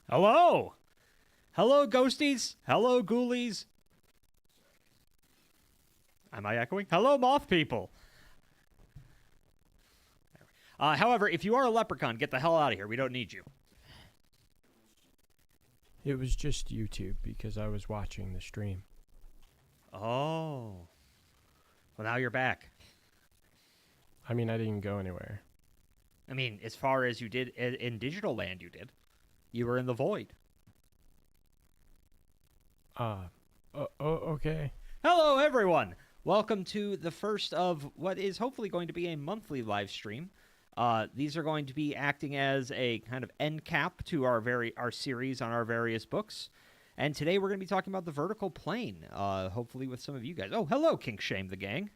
Hello. Hello, ghosties. Hello, ghoulies. Am I echoing? Hello, moth people. However, if you are a leprechaun, get the hell out of here. We don't need you. It was just YouTube because I was watching the stream. Oh. Well, now you're back. I mean, I didn't go anywhere. I mean, as far as you did in digital land, you did. You were in the void. Okay. Hello, everyone. Welcome to the first of what is hopefully going to be a monthly live stream. These are going to be acting as a kind of end cap to our series on our various books. And today we're going to be talking about the vertical plane, hopefully with some of you guys. Oh, hello, Kink Shame the gang.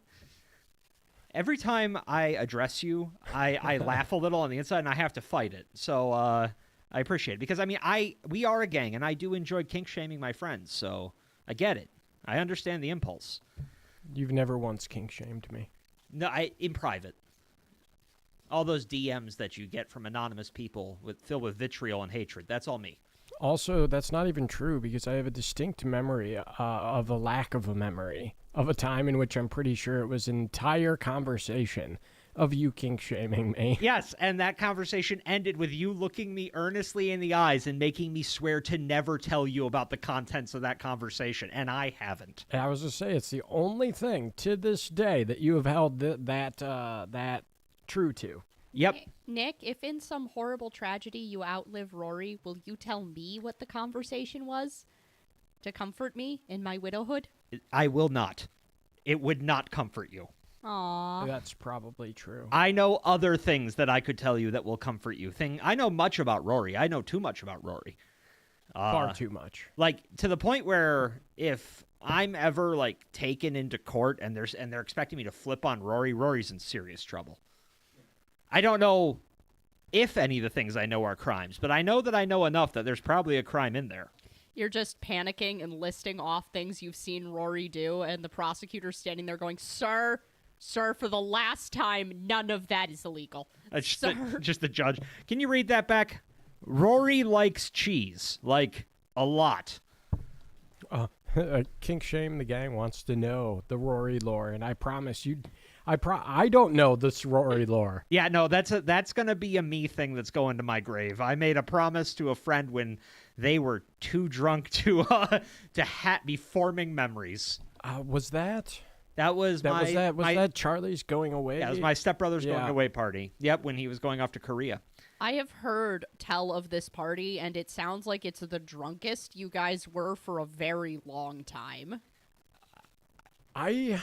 Every time I address you, I laugh a little on the inside, and I have to fight it. So I appreciate it. Because, I mean, we are a gang, and I do enjoy kink shaming my friends. So I get it. I understand the impulse. You've never once kink shamed me. No, in private. All those DMs that you get from anonymous people filled with vitriol and hatred. That's all me. Also, that's not even true because I have a distinct memory of a lack of a memory of a time in which I'm pretty sure it was an entire conversation of you kink shaming me. Yes, and that conversation ended with you looking me earnestly in the eyes and making me swear to never tell you about the contents of that conversation, and I haven't. I was to say, it's the only thing to this day that you have held that true to. Yep. Nick, if in some horrible tragedy you outlive Rory, will you tell me what the conversation was to comfort me in my widowhood? I will not. It would not comfort you. Aww. That's probably true. I know other things that I could tell you that will comfort you. I know much about Rory. I know too much about Rory. Far too much. Like, to the point where if I'm ever, like, taken into court and they're expecting me to flip on Rory, Rory's in serious trouble. I don't know if any of the things I know are crimes, but I know that I know enough that there's probably a crime in there. You're just panicking and listing off things you've seen Rory do, and the prosecutor's standing there going, Sir, for the last time, none of that is illegal. Just the judge. Can you read that back? Rory likes cheese. Like, a lot. Kink Shame the gang wants to know the Rory lore, and I promise you, I don't know this Rory lore. Yeah, no, that's gonna be a me thing that's going to my grave. I made a promise to a friend when they were too drunk to be forming memories. Was that? Was that Charlie's going away? Yeah, it was my stepbrother's going away party. Yep, when he was going off to Korea. I have heard tell of this party, and it sounds like it's the drunkest you guys were for a very long time. I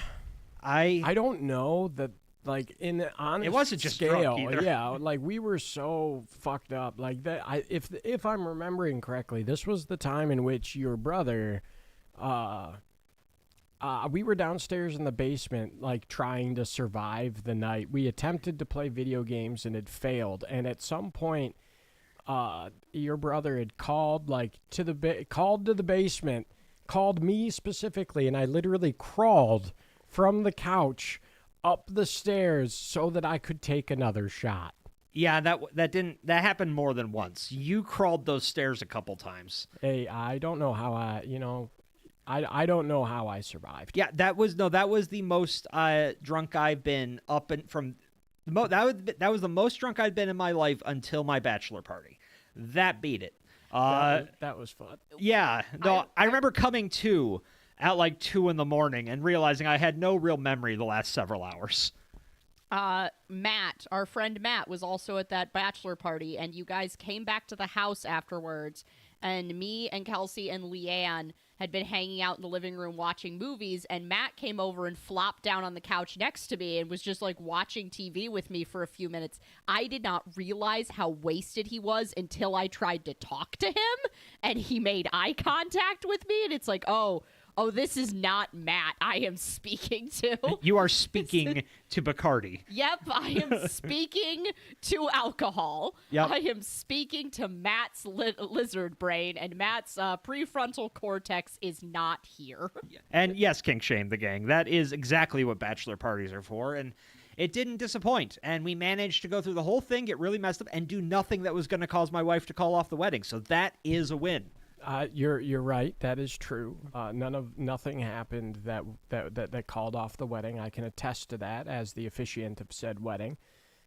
don't know that, like, in an honest it wasn't just scale, drunk either. Yeah, like, we were so fucked up. Like, that. If I'm remembering correctly, this was the time in which your brother, we were downstairs in the basement, like, trying to survive the night. We attempted to play video games and it failed. And at some point, your brother had called, like, to the basement, called me specifically, and I literally crawled from the couch up the stairs so that I could take another shot. Yeah, that happened more than once. You crawled those stairs a couple times. Hey, I don't know how I don't know how I survived. Yeah, that was the most drunk I've been up and from. That was the most drunk I'd been in my life until my bachelor party. That beat it. That was fun. Yeah, no, I remember coming to at like 2 a.m. and realizing I had no real memory the last several hours. Matt, our friend Matt, was also at that bachelor party, and you guys came back to the house afterwards, and me and Kelsey and Leanne had been hanging out in the living room watching movies, and Matt came over and flopped down on the couch next to me and was just, like, watching TV with me for a few minutes. I did not realize how wasted he was until I tried to talk to him, and he made eye contact with me, and it's like, oh, this is not Matt I am speaking to. You are speaking to Bacardi. Yep, I am speaking to alcohol. Yep. I am speaking to Matt's lizard brain, and Matt's prefrontal cortex is not here. And yes, kink shame the gang. That is exactly what bachelor parties are for. And it didn't disappoint, and we managed to go through the whole thing, get really messed up, and do nothing that was going to cause my wife to call off the wedding. So that is a win. You're right. That is true. Nothing happened that called off the wedding. I can attest to that as the officiant of said wedding.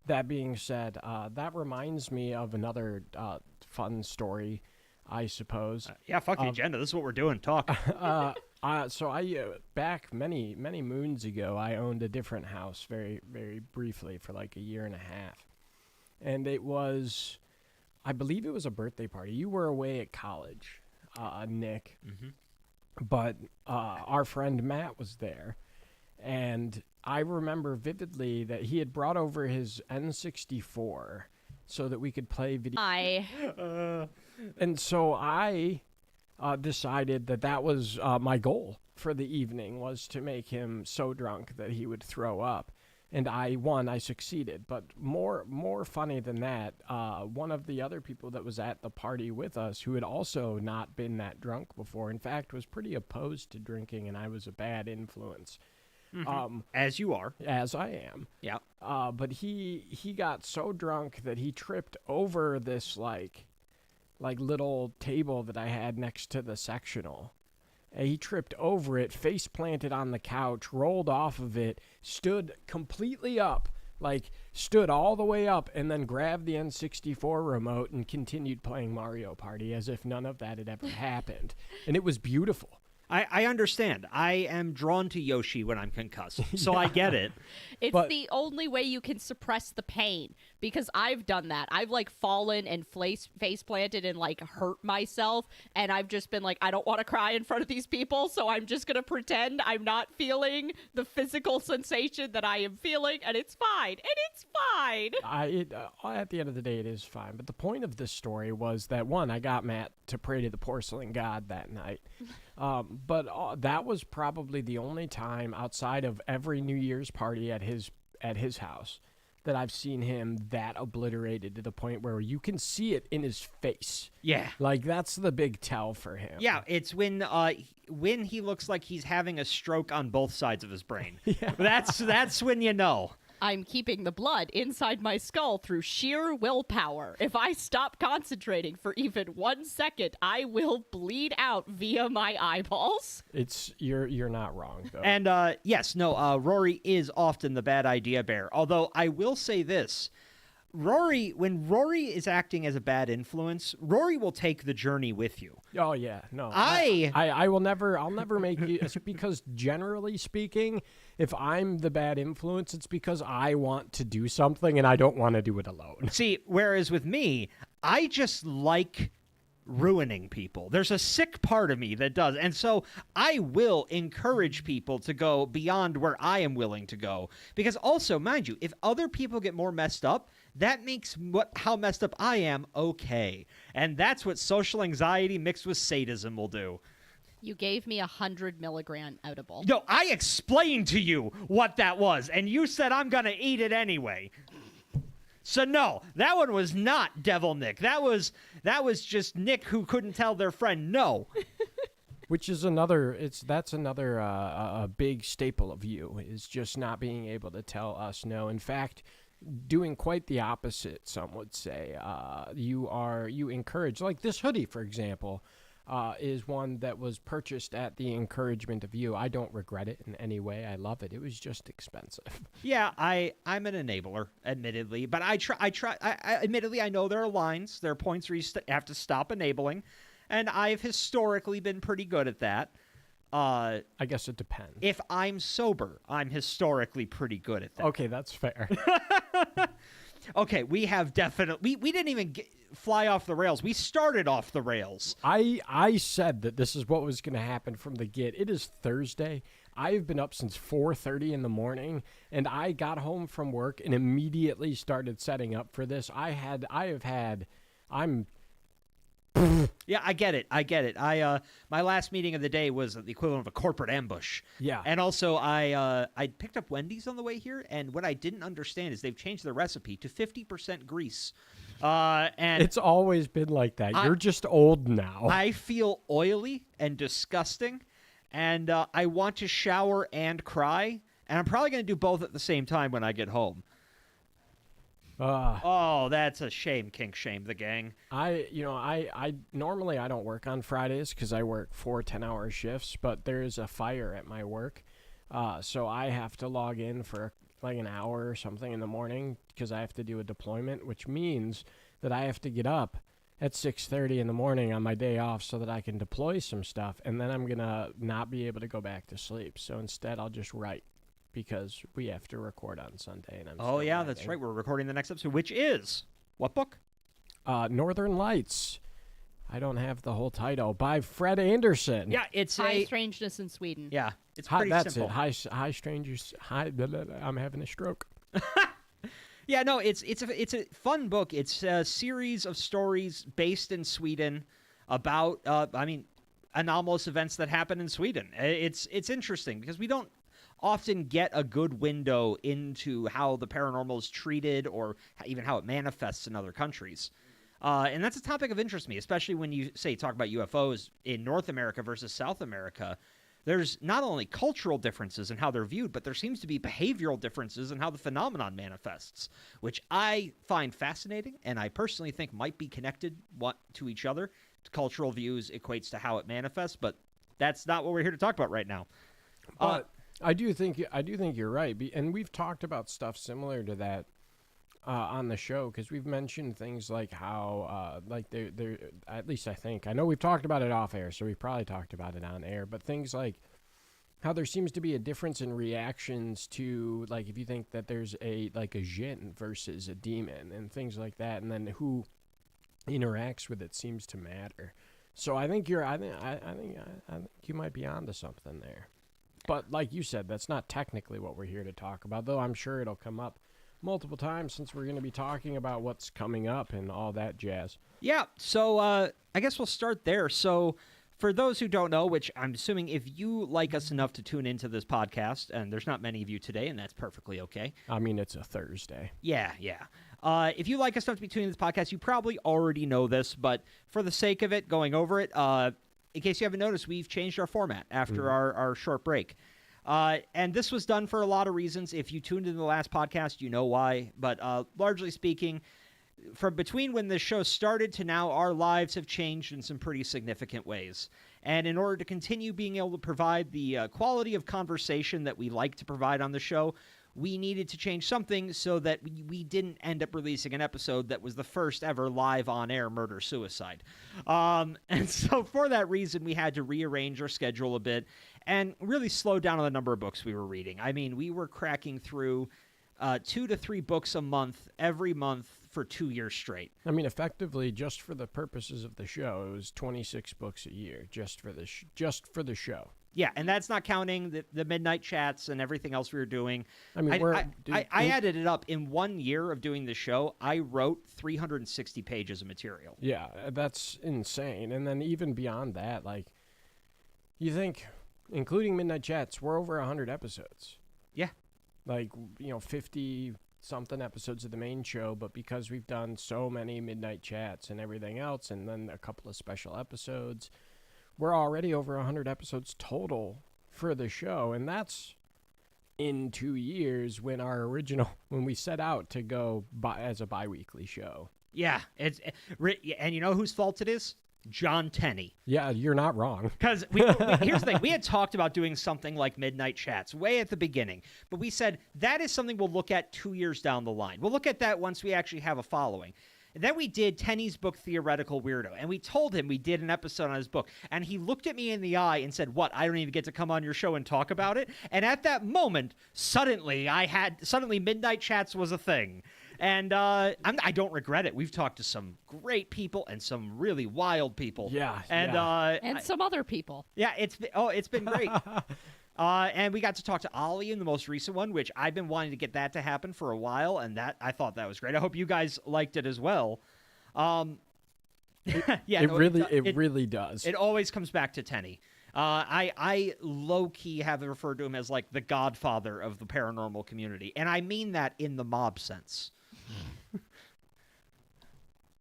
That being said, that reminds me of another fun story, I suppose. Yeah, fuck the agenda. This is what we're doing. Talk. Back many moons ago, I owned a different house very, very briefly for like a year and a half. And it was, I believe it was a birthday party. You were away at college, Nick. Mm-hmm. But our friend Matt was there. And I remember vividly that he had brought over his N64 so that we could play video. And so I decided that was my goal for the evening, was to make him so drunk that he would throw up. And I won. I succeeded. But more funny than that, one of the other people that was at the party with us, who had also not been that drunk before, in fact, was pretty opposed to drinking, and I was a bad influence. Mm-hmm. As you are. As I am. Yeah. But he got so drunk that he tripped over this like little table that I had next to the sectional. And he tripped over it, face planted on the couch, rolled off of it, stood completely up, stood all the way up, and then grabbed the N64 remote and continued playing Mario Party as if none of that had ever happened. And it was beautiful. I understand. I am drawn to Yoshi when I'm concussed, so I get it. It's the only way you can suppress the pain, because I've done that. I've fallen and face planted and hurt myself, and I've just been I don't want to cry in front of these people, so I'm just gonna pretend I'm not feeling the physical sensation that I am feeling, and it's fine. And it's fine. At the end of the day, it is fine. But the point of this story was that, one, I got Matt to pray to the porcelain god that night. But that was probably the only time outside of every New Year's party at his house that I've seen him that obliterated to the point where you can see it in his face. Yeah. That's the big tell for him. Yeah, it's when he looks like he's having a stroke on both sides of his brain. Yeah. That's when you know. I'm keeping the blood inside my skull through sheer willpower. If I stop concentrating for even 1 second, I will bleed out via my eyeballs. You're not wrong, though. And Rory is often the bad idea bear. Although I will say this. When Rory is acting as a bad influence, Rory will take the journey with you. Oh yeah, no. I'll never make you, because generally speaking, if I'm the bad influence, it's because I want to do something and I don't want to do it alone. See, whereas with me, I just like ruining people. There's a sick part of me that does. And so I will encourage people to go beyond where I am willing to go. Because also, mind you, if other people get more messed up, that makes how messed up I am okay. And that's what social anxiety mixed with sadism will do. You gave me 100 milligram edible. No, I explained to you what that was, and you said I'm going to eat it anyway. So no, that one was not Devil Nick. That was just Nick who couldn't tell their friend no. Which is another a big staple of you, is just not being able to tell us no. In fact, doing quite the opposite, some would say. You encourage, like this hoodie, for example, is one that was purchased at the encouragement of you. I don't regret it in any way. I love it. It was just expensive. Yeah, I'm an enabler, admittedly, but I admittedly, I know there are lines, there are points where you have to stop enabling, and I've historically been pretty good at that. I guess it depends. If I'm sober, I'm historically pretty good at that. Okay, that's fair. Okay, we have definitely... We didn't even fly off the rails. We started off the rails. I said that this is what was going to happen from the get. It is Thursday. I've been up since 4:30 in the morning, and I got home from work and immediately started setting up for this. Yeah, I get it. My last meeting of the day was the equivalent of a corporate ambush. Yeah. And also, I picked up Wendy's on the way here, and what I didn't understand is they've changed the recipe to 50% grease. And it's always been like that. You're just old now. I feel oily and disgusting, and I want to shower and cry and I'm probably going to do both at the same time when I get home. Uh, Oh, that's a shame, kink shame the gang. I normally I don't work on Fridays because I work 4 10-hour shifts, but there's a fire at my work, so I have to log in for like an hour or something in the morning because I have to do a deployment, which means that I have to get up at 6:30 in the morning on my day off so that I can deploy some stuff, and then I'm gonna not be able to go back to sleep. So instead, I'll just write because we have to record on Sunday, and I'm Oh, still yeah, that's writing. right. We're recording the next episode, which is what book? Northern Lights. I don't have the whole title. By Fred Anderson. Yeah, it's High strangeness in Sweden. Yeah, it's Hi, pretty that's simple. it. High strangers. Blah, blah, blah. I'm having a stroke. Yeah, no, it's a fun book. It's a series of stories based in Sweden about anomalous events that happen in Sweden. It's interesting because we don't often get a good window into how the paranormal is treated or even how it manifests in other countries. And that's a topic of interest to me, especially when you talk about UFOs in North America versus South America. There's not only cultural differences in how they're viewed, but there seems to be behavioral differences in how the phenomenon manifests, which I find fascinating and I personally think might be connected to each other. Cultural views equates to how it manifests, but that's not what we're here to talk about right now. But I do think you're right, and we've talked about stuff similar to that on the show because we've mentioned things like how they're at least I know we've talked about it off air, so we've probably talked about it on air. But things like how there seems to be a difference in reactions to, like, if you think that there's a jinn versus a demon and things like that, and then who interacts with it seems to matter. So I think I think you might be onto something there. But like you said, that's not technically what we're here to talk about, though I'm sure it'll come up multiple times since we're going to be talking about what's coming up and all that jazz. Yeah, so I guess we'll start there. So for those who don't know, which I'm assuming if you like us enough to tune into this podcast, and there's not many of you today, and that's perfectly okay. I mean, it's a Thursday. Yeah. If you like us enough to be tuning into this podcast, you probably already know this, but for the sake of it, going over it, in case you haven't noticed, we've changed our format after our short break. And this was done for a lot of reasons. If you tuned into the last podcast, you know why. But largely speaking, from between when this show started to now, our lives have changed in some pretty significant ways. And in order to continue being able to provide the quality of conversation that we like to provide on the show, we needed to change something so that we didn't end up releasing an episode that was the first ever live on-air murder-suicide. And so for that reason, we had to rearrange our schedule a bit and really slow down on the number of books we were reading. I mean, we were cracking through 2 to 3 books a month, every month for 2 years straight. I mean, effectively, just for the purposes of the show, it was 26 books a year just for the show. Yeah, and that's not counting the midnight chats and everything else we were doing. I mean, I added it up. In 1 year of doing the show, I wrote 360 pages of material. Yeah, that's insane. And then even beyond that, like, you think, including midnight chats, we're over 100 episodes. Yeah. 50-something episodes of the main show, but because we've done so many midnight chats and everything else, and then a couple of special episodes, we're already over 100 episodes total for the show, and that's in 2 years when we set out to go as a bi-weekly show. Yeah, and you know whose fault it is? John Tenney. Yeah, you're not wrong. Because here's the thing. We had talked about doing something like Midnight Chats way at the beginning, but we said that is something we'll look at 2 years down the line. We'll look at that once we actually have a following. And then we did Tenney's book, Theoretical Weirdo, and we told him we did an episode on his book, and he looked at me in the eye and said, "What, I don't even get to come on your show and talk about it?" And at that moment, suddenly Midnight Chats was a thing. And I don't regret it. We've talked to some great people and some really wild people. Yeah. And some other people. Yeah, it's been great. And we got to talk to Ollie in the most recent one, which I've been wanting to get that to happen for a while, and I thought that was great. I hope you guys liked it as well. It really does. It always comes back to Tenney. I low-key have referred to him as like the godfather of the paranormal community, and I mean that in the mob sense.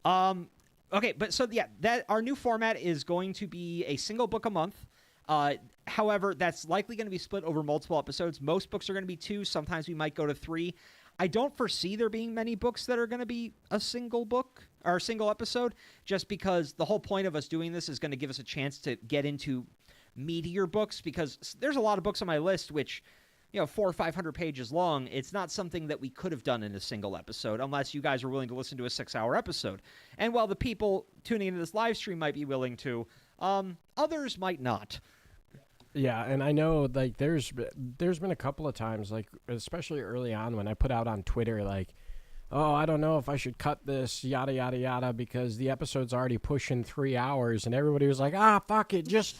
Okay, but so yeah, that our new format is going to be a single book a month. However, that's likely going to be split over multiple episodes. Most books are going to be 2. Sometimes we might go to 3. I don't foresee there being many books that are going to be a single book or a single episode, just because the whole point of us doing this is going to give us a chance to get into meatier books, because there's a lot of books on my list which, 400 or 500 pages long. It's not something that we could have done in a single episode unless you guys are willing to listen to a 6-hour episode. And while the people tuning into this live stream might be willing to, others might not. Yeah, and I know, like, there's been a couple of times, like, especially early on when I put out on Twitter, like, oh, I don't know if I should cut this, yada, yada, yada, because the episode's already pushing 3 hours, and everybody was like, fuck it, just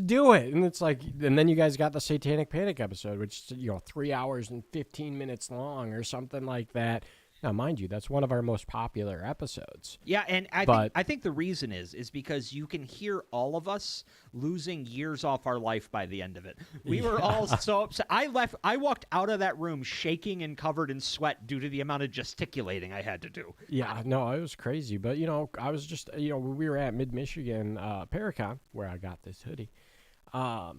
do it. And it's like, and then you guys got the Satanic Panic episode, which, 3 hours and 15 minutes long or something like that. Now, mind you, that's one of our most popular episodes. Yeah, and I think the reason is because you can hear all of us losing years off our life by the end of it. We were all so upset. I walked out of that room shaking and covered in sweat due to the amount of gesticulating I had to do. Yeah, no, it was crazy. But, I was just, we were at Mid-Michigan Paracon, where I got this hoodie. I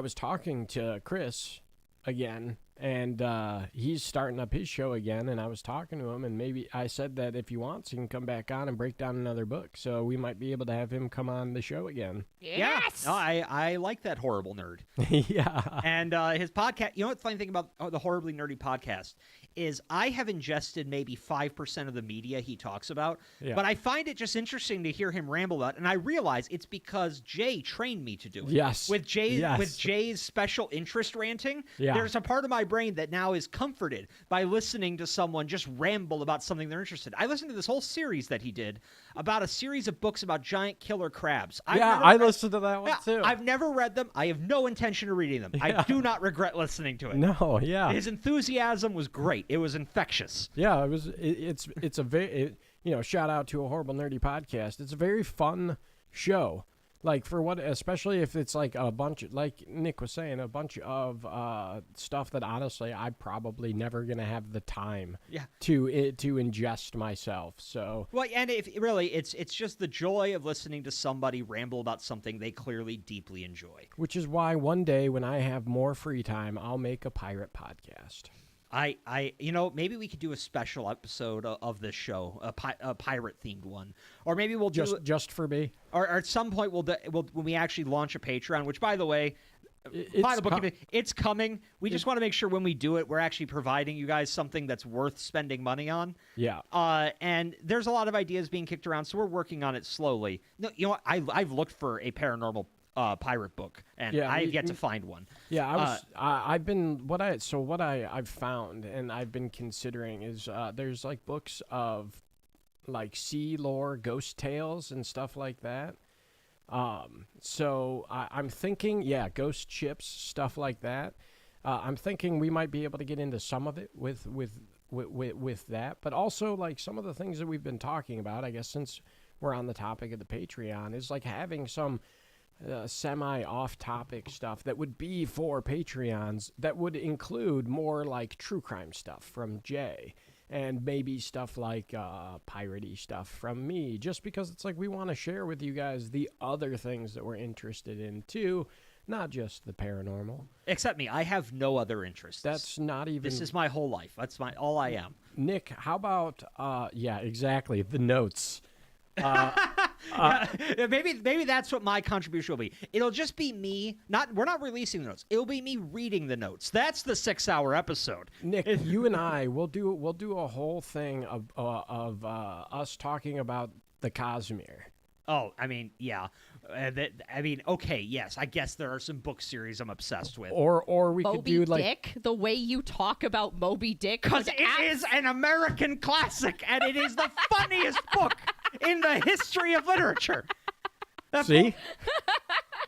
was talking to Chris again, and he's starting up his show again, and I was talking to him, and maybe I said that if he wants, he can come back on and break down another book, so we might be able to have him come on the show again. Yes! Yeah. No, I like that horrible nerd. Yeah. And his podcast, what the funny thing about the Horribly Nerdy podcast is I have ingested maybe 5% of the media he talks about, but I find it just interesting to hear him ramble about, and I realize it's because Jay trained me to do it. Yes. With Jay's special interest ranting, there's a part of my brain that now is comforted by listening to someone just ramble about something they're interested in. I listened to this whole series that he did about a series of books about giant killer crabs. I listened to that one too. I've never read them. I have no intention of reading them. I do not regret listening to it. No, yeah. His enthusiasm was great. It was infectious. Yeah, it was. It's a very shout out to a Horrible Nerdy podcast. It's a very fun show. Like, for what, especially if it's like a bunch, like Nick was saying, a bunch of stuff that honestly I'm probably never gonna have the time to ingest myself. So and if really it's just the joy of listening to somebody ramble about something they clearly deeply enjoy. Which is why one day when I have more free time, I'll make a pirate podcast. Maybe we could do a special episode of this show, a pirate-themed one, or maybe we'll do just for me. Or at some point we'll when we actually launch a Patreon, which, by the way, it's coming. We just want to make sure when we do it, we're actually providing you guys something that's worth spending money on. Yeah. And there's a lot of ideas being kicked around, so we're working on it slowly. No, I've looked for a paranormal pirate book, and I've yet to find one. Yeah, I've found and I've been considering is there's like books of like sea lore, ghost tales, and stuff like that. So I'm thinking, ghost ships, stuff like that. I'm thinking we might be able to get into some of it with that, but also like some of the things that we've been talking about, I guess, since we're on the topic of the Patreon, is like having some semi-off-topic stuff that would be for Patreons that would include more like true crime stuff from Jay and maybe stuff like piratey stuff from me, just because it's like we want to share with you guys the other things that we're interested in too, not just the paranormal. Except me. I have no other interests. That's not even... This is my whole life. That's all I am. Nick, how about... exactly, the notes. Maybe that's what my contribution will be. It'll just be me. We're not releasing the notes. It'll be me reading the notes. That's the 6-hour episode. Nick, you and I will do a whole thing of us talking about the Cosmere. Oh, I mean, yeah. Okay, yes. I guess there are some book series I'm obsessed with. Or we could do like... Moby Dick, the way you talk about Moby Dick. Because it is an American classic, and it is the funniest book in the history of literature. See?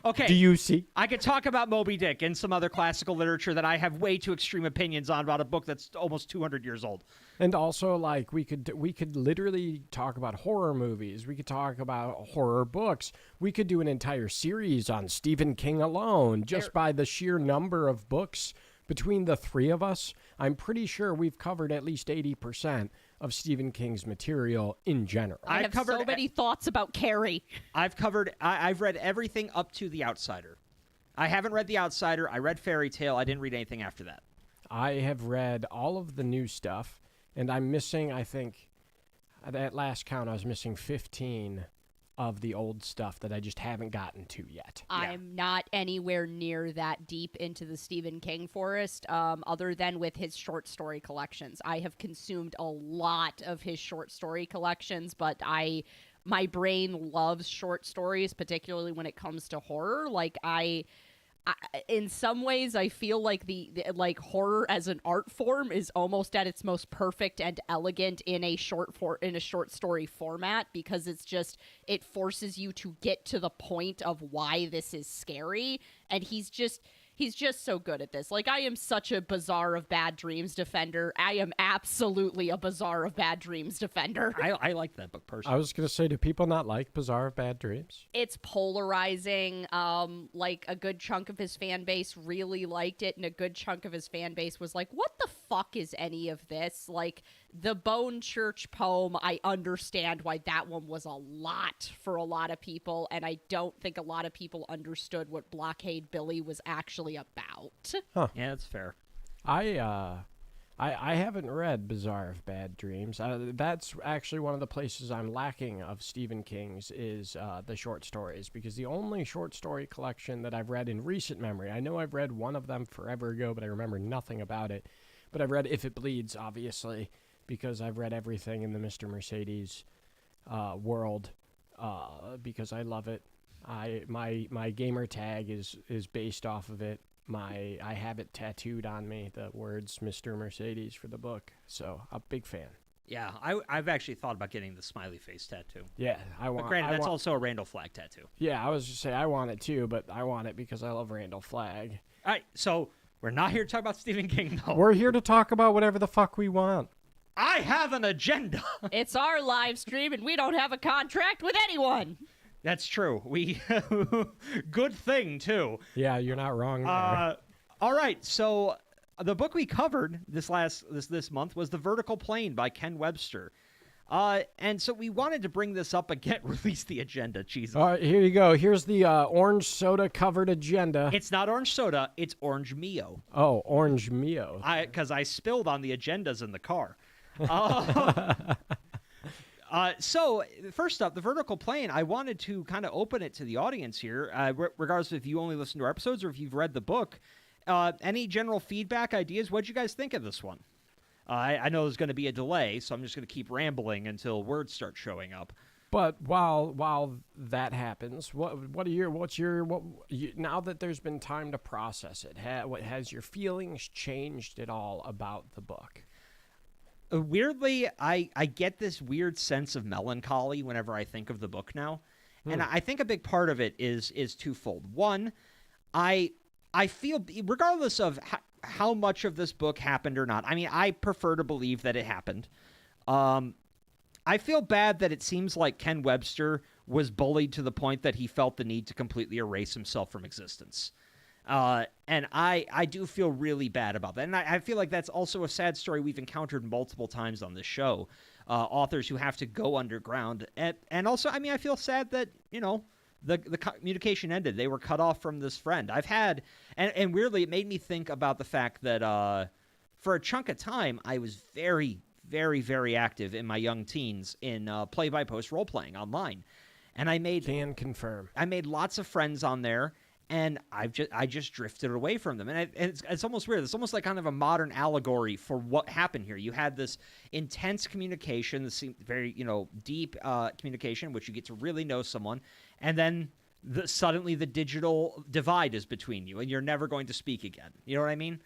Okay. Do you see? I could talk about Moby Dick and some other classical literature that I have way too extreme opinions on about a book that's almost 200 years old. And also, like, we could literally talk about horror movies. We could talk about horror books. We could do an entire series on Stephen King alone, just by the sheer number of books between the three of us. I'm pretty sure we've covered at least 80% of Stephen King's material in general. I have so many thoughts about Carrie. I've read everything up to The Outsider. I haven't read The Outsider. I read Fairy Tale. I didn't read anything after that. I have read all of the new stuff, and I'm missing, I think, at last count, I was missing 15 of the old stuff that I just haven't gotten to yet. I'm not anywhere near that deep into the Stephen King forest, other than with his short story collections. I have consumed a lot of his short story collections, but my brain loves short stories, particularly when it comes to horror. Like I in some ways, I feel like the like horror as an art form is almost at its most perfect and elegant in a short story format, because it forces you to get to the point of why this is scary, and he's just so good at this. Like, I am such a Bazaar of Bad Dreams defender. I am absolutely a Bazaar of Bad Dreams defender. I like that book personally. I was going to say, do people not like Bazaar of Bad Dreams? It's polarizing. Like, a good chunk of his fan base really liked it, and a good chunk of his fan base was like, what the fuck is any of this? Like, the Bone Church poem, I understand why that one was a lot for a lot of people, and I don't think a lot of people understood what Blockade Billy was actually about. Huh. Yeah, that's fair. I haven't read Bazaar of Bad Dreams. That's actually one of the places I'm lacking of Stephen King's is the short stories, because the only short story collection that I've read in recent memory, I know I've read one of them forever ago, but I remember nothing about it. But I've read If It Bleeds, obviously, because I've read everything in the Mr. Mercedes world, because I love it. My gamer tag is based off of it. I have it tattooed on me, the words Mr. Mercedes for the book. So, a big fan. Yeah, I've actually thought about getting the smiley face tattoo. Yeah, I want. But granted, that's also a Randall Flagg tattoo. Yeah, I was just saying I want it too, but I want it because I love Randall Flagg. All right, so we're not here to talk about Stephen King, though. We're here to talk about whatever the fuck we want. I have an agenda. It's our live stream, and we don't have a contract with anyone. That's true. We good thing too. Yeah, you're not wrong there. All right, so the book we covered this month was The Vertical Plane by Ken Webster. And so we wanted to bring this up again, release the agenda, Jesus. All right, here you go. Here's the orange soda covered agenda. It's not orange soda, it's orange Mio. Oh, orange Mio. Because I spilled on the agendas in the car. So, first up, The Vertical Plane, I wanted to kind of open it to the audience here, regardless if you only listen to our episodes or if you've read the book. Any general feedback, ideas? What'd you guys think of this one? I know there's going to be a delay, so I'm just going to keep rambling until words start showing up. But while that happens, now that there's been time to process it, has your feelings changed at all about the book? Weirdly, I get this weird sense of melancholy whenever I think of the book now. And I think a big part of it is twofold. One, I feel, regardless of how much of this book happened or not, I mean, I prefer to believe that it happened. I feel bad that it seems like Ken Webster was bullied to the point that he felt the need to completely erase himself from existence. And I do feel really bad about that. And I feel like that's also a sad story we've encountered multiple times on this show. Authors who have to go underground. And also, I mean, I feel sad that, the communication ended. They were cut off from this friend. I've had, and weirdly, it made me think about the fact that for a chunk of time, I was very, very, very active in my young teens in play-by-post role-playing online. And Can confirm. I made lots of friends on there. And I just drifted away from them. And it's almost weird. It's almost like kind of a modern allegory for what happened here. You had this intense communication, this very, deep communication, which you get to really know someone. And then suddenly the digital divide is between you, and you're never going to speak again. You know what I mean?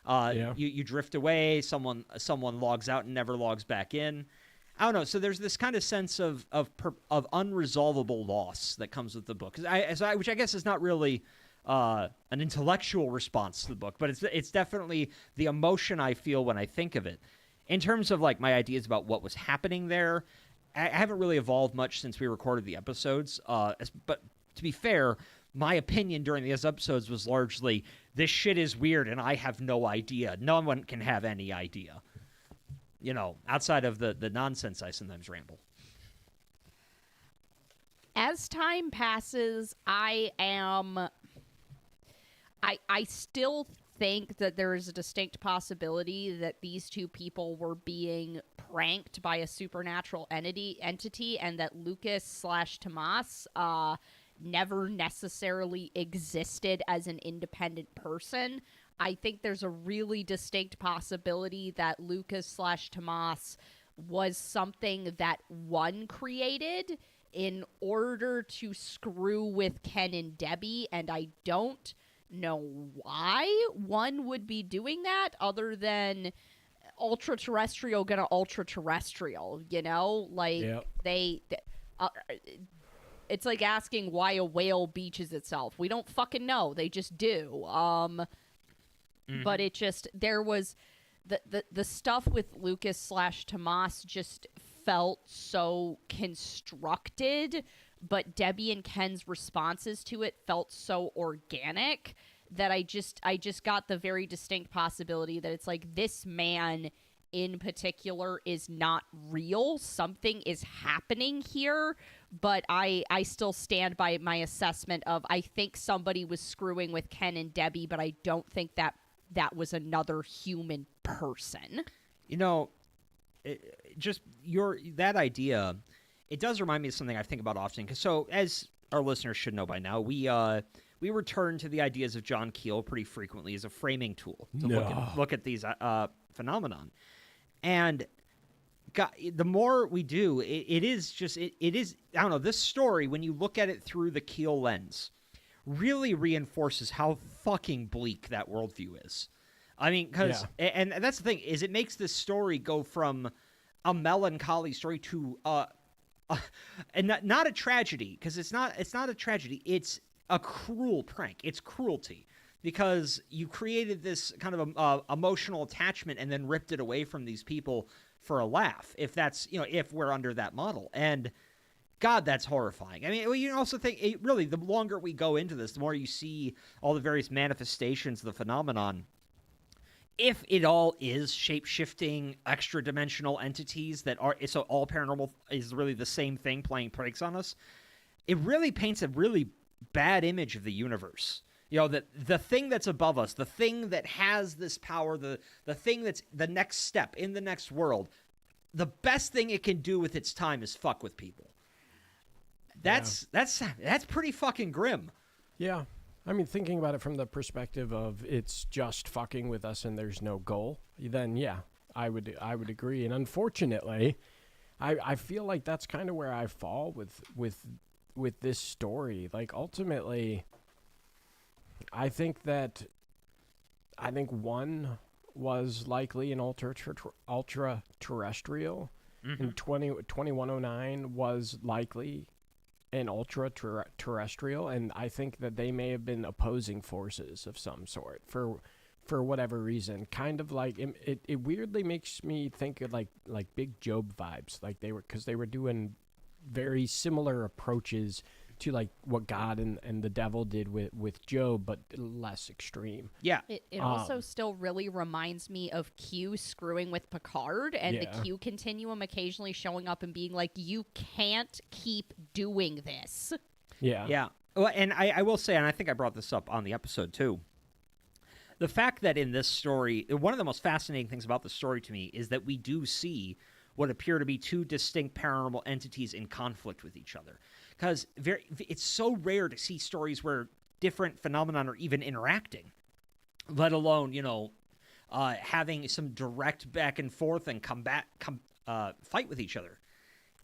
Yeah. You drift away. Someone logs out and never logs back in. I don't know. So there's this kind of sense of unresolvable loss that comes with the book, which I guess is not really an intellectual response to the book, but it's definitely the emotion I feel when I think of it. In terms of like my ideas about what was happening there, I haven't really evolved much since we recorded the episodes. But to be fair, my opinion during these episodes was largely this shit is weird and I have no idea. No one can have any idea. Outside of the nonsense I sometimes ramble. As time passes, I am I still think that there is a distinct possibility that these two people were being pranked by a supernatural entity, and that Lucas/Tomas never necessarily existed as an independent person. I think there's a really distinct possibility that Lucas/Tomas was something that one created in order to screw with Ken and Debbie, and I don't know why one would be doing that other than ultra-terrestrial gonna ultra-terrestrial, you know? Like, uh, it's like asking why a whale beaches itself. We don't fucking know. They just do. But it just, there was the stuff with Lucas/Tomas just felt so constructed, but Debbie and Ken's responses to it felt so organic that I just got the very distinct possibility that it's like, this man in particular is not real. Something is happening here, but I still stand by my assessment of, I think somebody was screwing with Ken and Debbie, but I don't think that was another human person. You know, that idea, it does remind me of something I think about often. Because so, as our listeners should know by now, we return to the ideas of John Keel pretty frequently as a framing tool to look at these phenomenon. And God, the more we do, it is I don't know, this story, when you look at it through the Keel lens, really reinforces how fucking bleak that worldview is. I mean, because and that's the thing, is it makes this story go from a melancholy story to and not a tragedy, because it's not a tragedy. It's a cruel prank. It's cruelty, because you created this kind of emotional attachment and then ripped it away from these people for a laugh. If that's, if we're under that model. And God, that's horrifying. I mean, you also think, really, the longer we go into this, the more you see all the various manifestations of the phenomenon. If it all is shape-shifting, extra-dimensional entities that are, so all paranormal is really the same thing playing pranks on us, it really paints a really bad image of the universe. That the thing that's above us, the thing that has this power, the thing that's the next step in the next world, the best thing it can do with its time is fuck with people. That's pretty fucking grim. Yeah. I mean, thinking about it from the perspective of it's just fucking with us and there's no goal, then yeah, I would agree. And unfortunately, I feel like that's kind of where I fall with this story. Like, ultimately, I think one was likely an ultra terrestrial, and 2109 was likely an ultra terrestrial, and I think that they may have been opposing forces of some sort for whatever reason. Kind of like it weirdly makes me think of like Big Job vibes, like because they were doing very similar approaches to like what God and the devil did with Job, but less extreme. Yeah. It also still really reminds me of Q screwing with Picard, and the Q continuum occasionally showing up and being like, you can't keep doing this. Yeah. Yeah. Well, and I will say, and I think I brought this up on the episode too, the fact that in this story, one of the most fascinating things about the story to me is that we do see what appear to be two distinct paranormal entities in conflict with each other. Because it's so rare to see stories where different phenomena are even interacting, let alone, having some direct back and forth and fight with each other.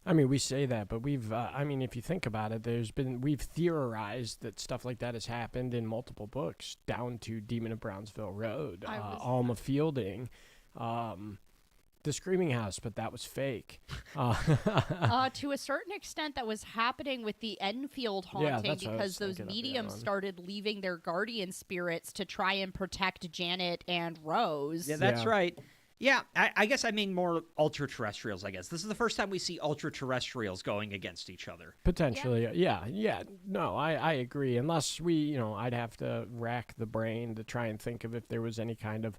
I mean, we say that, but we've, if you think about it, we've theorized that stuff like that has happened in multiple books, down to Demon of Brownsville Road, Alma Fielding, The Screaming House, but that was fake. To a certain extent, that was happening with the Enfield haunting, because those mediums started leaving their guardian spirits to try and protect Janet and Rose. Yeah, that's right. Yeah, I guess I mean more ultra-terrestrials, I guess. This is the first time we see ultra-terrestrials going against each other. Potentially, yeah. No, I agree. Unless I'd have to rack the brain to try and think of if there was any kind of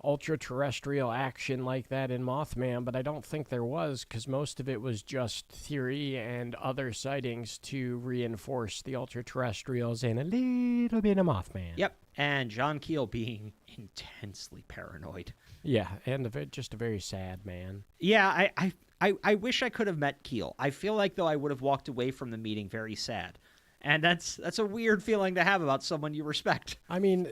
ultra-terrestrial action like that in Mothman, but I don't think there was, because most of it was just theory and other sightings to reinforce the ultra-terrestrials and a little bit of Mothman. Yep. And John Keel being intensely paranoid. Yeah, and just a very sad man. Yeah, I wish I could have met Keel. I feel like, though, I would have walked away from the meeting very sad. And that's a weird feeling to have about someone you respect. I mean,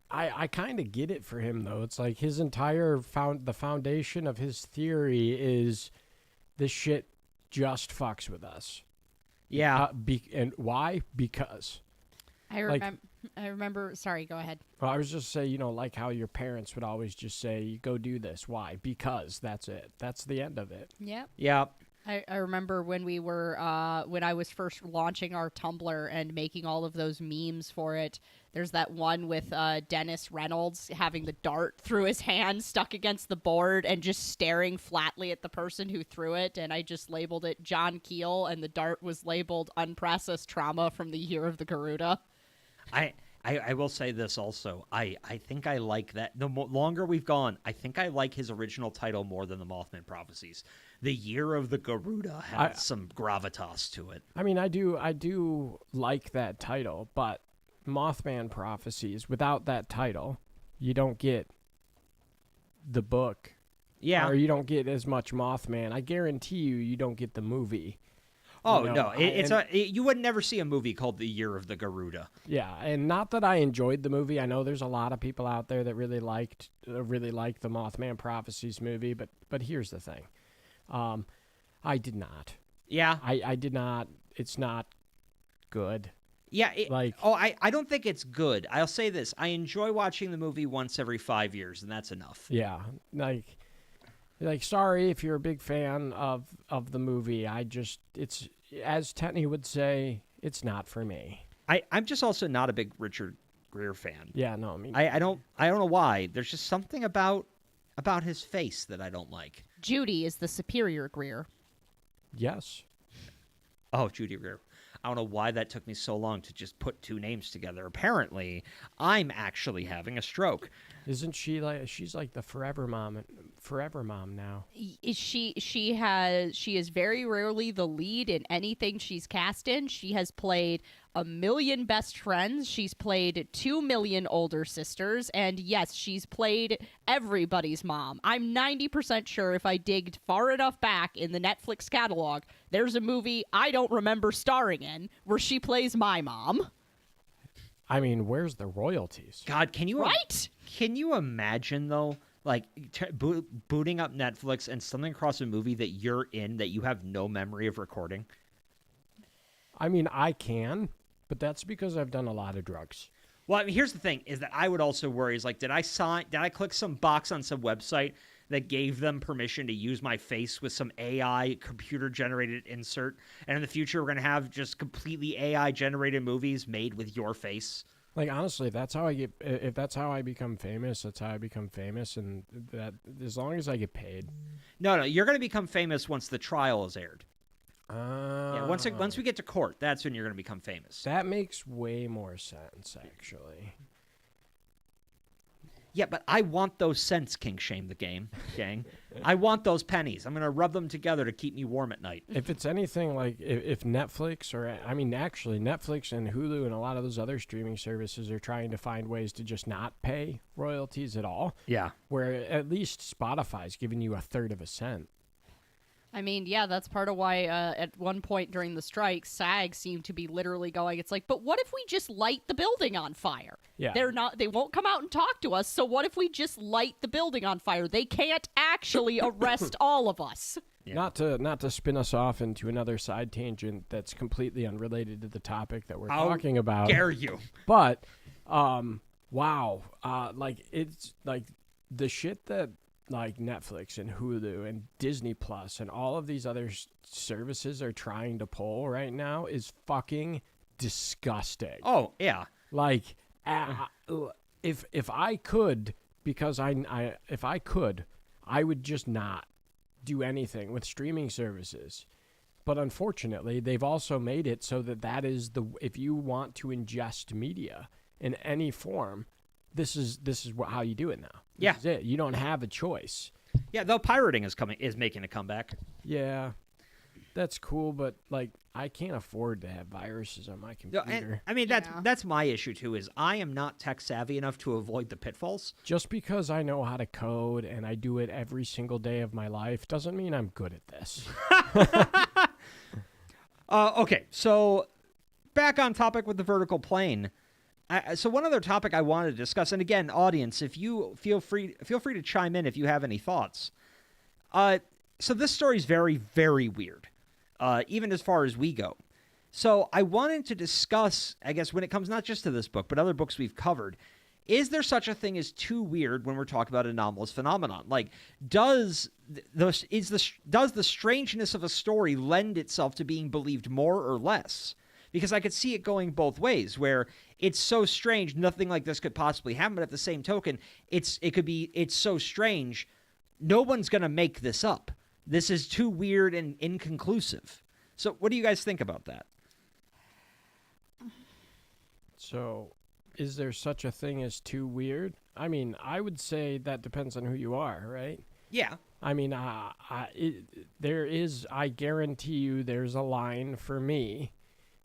I kind of get it for him, though. It's like his entire the foundation of his theory is this shit just fucks with us. Yeah. And why? Because. I remember. Sorry, go ahead. Well, I was just saying, like how your parents would always just say, go do this. Why? Because that's it. That's the end of it. Yep. Yeah. I remember when we were when I was first launching our Tumblr and making all of those memes for it. There's that one with Dennis Reynolds having the dart through his hand stuck against the board and just staring flatly at the person who threw it. And I just labeled it John Keel, and the dart was labeled unprocessed trauma from the year of the Garuda. I will say this also. I think I like that. The longer we've gone, I think I like his original title more than the Mothman Prophecies. The Year of the Garuda has some gravitas to it. I mean, I do like that title, but Mothman Prophecies, without that title, you don't get the book. Yeah. Or you don't get as much Mothman. I guarantee you don't get the movie. Oh, no. You would never see a movie called The Year of the Garuda. Yeah, and not that I enjoyed the movie. I know there's a lot of people out there that really liked the Mothman Prophecies movie, but here's the thing. I did not. Yeah. I did not. It's not good. Yeah. I don't think it's good. I'll say this. I enjoy watching the movie once every 5 years, and that's enough. Yeah. Like, sorry if you're a big fan of the movie. It's, as Tetney would say, it's not for me. I'm just also not a big Richard Gere fan. Yeah, no, I mean, I don't know why. There's just something about his face that I don't like. Judy is the superior Greer. yes. Oh, Judy Greer. I don't know why that took me so long to just put two names together. Apparently, I'm actually having a stroke. Isn't she she's like the forever mom now? She is very rarely the lead in anything she's cast in. She has played 1 million best friends. She's played 2 million older sisters. And yes, she's played everybody's mom. I'm 90% sure if I digged far enough back in the Netflix catalog, there's a movie I don't remember starring in where she plays my mom. I mean, where's the royalties? God, can you Right? Can you imagine though, like booting up Netflix and stumbling across a movie that you're in that you have no memory of recording? I mean, I can, but that's because I've done a lot of drugs. Well, I mean, here's the thing: is that I would also worry is like, did I click some box on some website that gave them permission to use my face with some AI computer-generated insert, and in the future we're going to have just completely AI-generated movies made with your face? Like, honestly, if that's how I become famous, that's how I become famous, and that as long as I get paid. No, you're going to become famous once the trial is aired. Yeah, once we get to court, that's when you're going to become famous. That makes way more sense, actually. Yeah, but I want those cents, King Shame the Game, gang. I want those pennies. I'm going to rub them together to keep me warm at night. If it's anything like if Netflix actually Netflix and Hulu and a lot of those other streaming services are trying to find ways to just not pay royalties at all. Yeah. Where at least Spotify's giving you 1/3 of a cent. I mean, yeah, that's part of why at one point during the strike, SAG seemed to be literally going, it's like, but what if we just light the building on fire? Yeah. They won't come out and talk to us, so what if we just light the building on fire? They can't actually arrest all of us. Yeah. Not to spin us off into another side tangent that's completely unrelated to the topic that we're talking about. Dare you? But, wow, like it's like the shit that like Netflix and Hulu and Disney Plus and all of these other services are trying to pull right now is fucking disgusting. Oh, yeah. Like, if I could, because if I could, I would just not do anything with streaming services. But unfortunately, they've also made it so that is if you want to ingest media in any form, this is how you do it now. Yeah. This is it. You don't have a choice. Yeah, though pirating is making a comeback. Yeah, that's cool, but like I can't afford to have viruses on my No, computer. and, I mean, Yeah. that's my issue too. Is I am not tech savvy enough to avoid the pitfalls. Just because I know how to code and I do it every single day of my life doesn't mean I'm good at this. Okay, so back on topic with the vertical plane. So one other topic I wanted to discuss, and again, audience, if you feel free to chime in if you have any thoughts. So this story is very, very weird, even as far as we go. So I wanted to discuss, I guess, when it comes not just to this book, but other books we've covered, is there such a thing as too weird when we're talking about anomalous phenomenon? Like, does the strangeness of a story lend itself to being believed more or less? Because I could see it going both ways, where it's so strange, nothing like this could possibly happen. But at the same token, it's so strange, no one's going to make this up. This is too weird and inconclusive. So what do you guys think about that? So, is there such a thing as too weird? I mean, I would say that depends on who you are, right? Yeah. I mean, there is, I guarantee you there's a line for me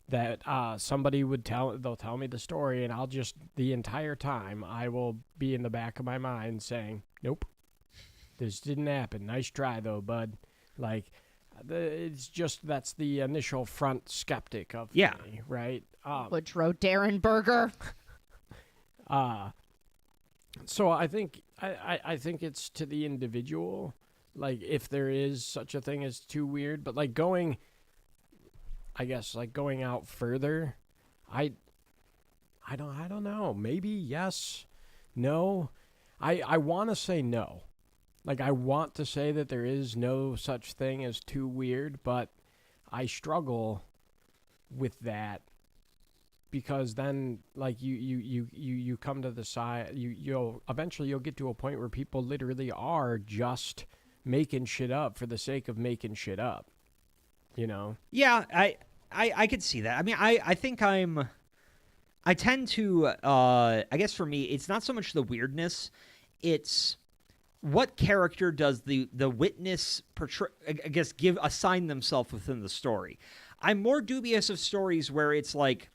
that somebody they'll tell me the story, and I'll just, the entire time, I will be in the back of my mind saying, nope, this didn't happen. Nice try, though, bud. Like, it's just, that's the initial front skeptic of Yeah. me, right? Woodrow Derenberger. So I think I think it's to the individual, like if there is such a thing as too weird, but like going out further, I don't know. Maybe yes, no. I want to say no. Like I want to say that there is no such thing as too weird, but I struggle with that. Because then, like you come to the side, you'll eventually get to a point where people literally are just making shit up for the sake of making shit up, you know? Yeah, I could see that. I mean, I think I tend to, I guess for me, it's not so much the weirdness, it's what character does the witness portray, I guess, assign themselves within the story. I'm more dubious of stories where it's like,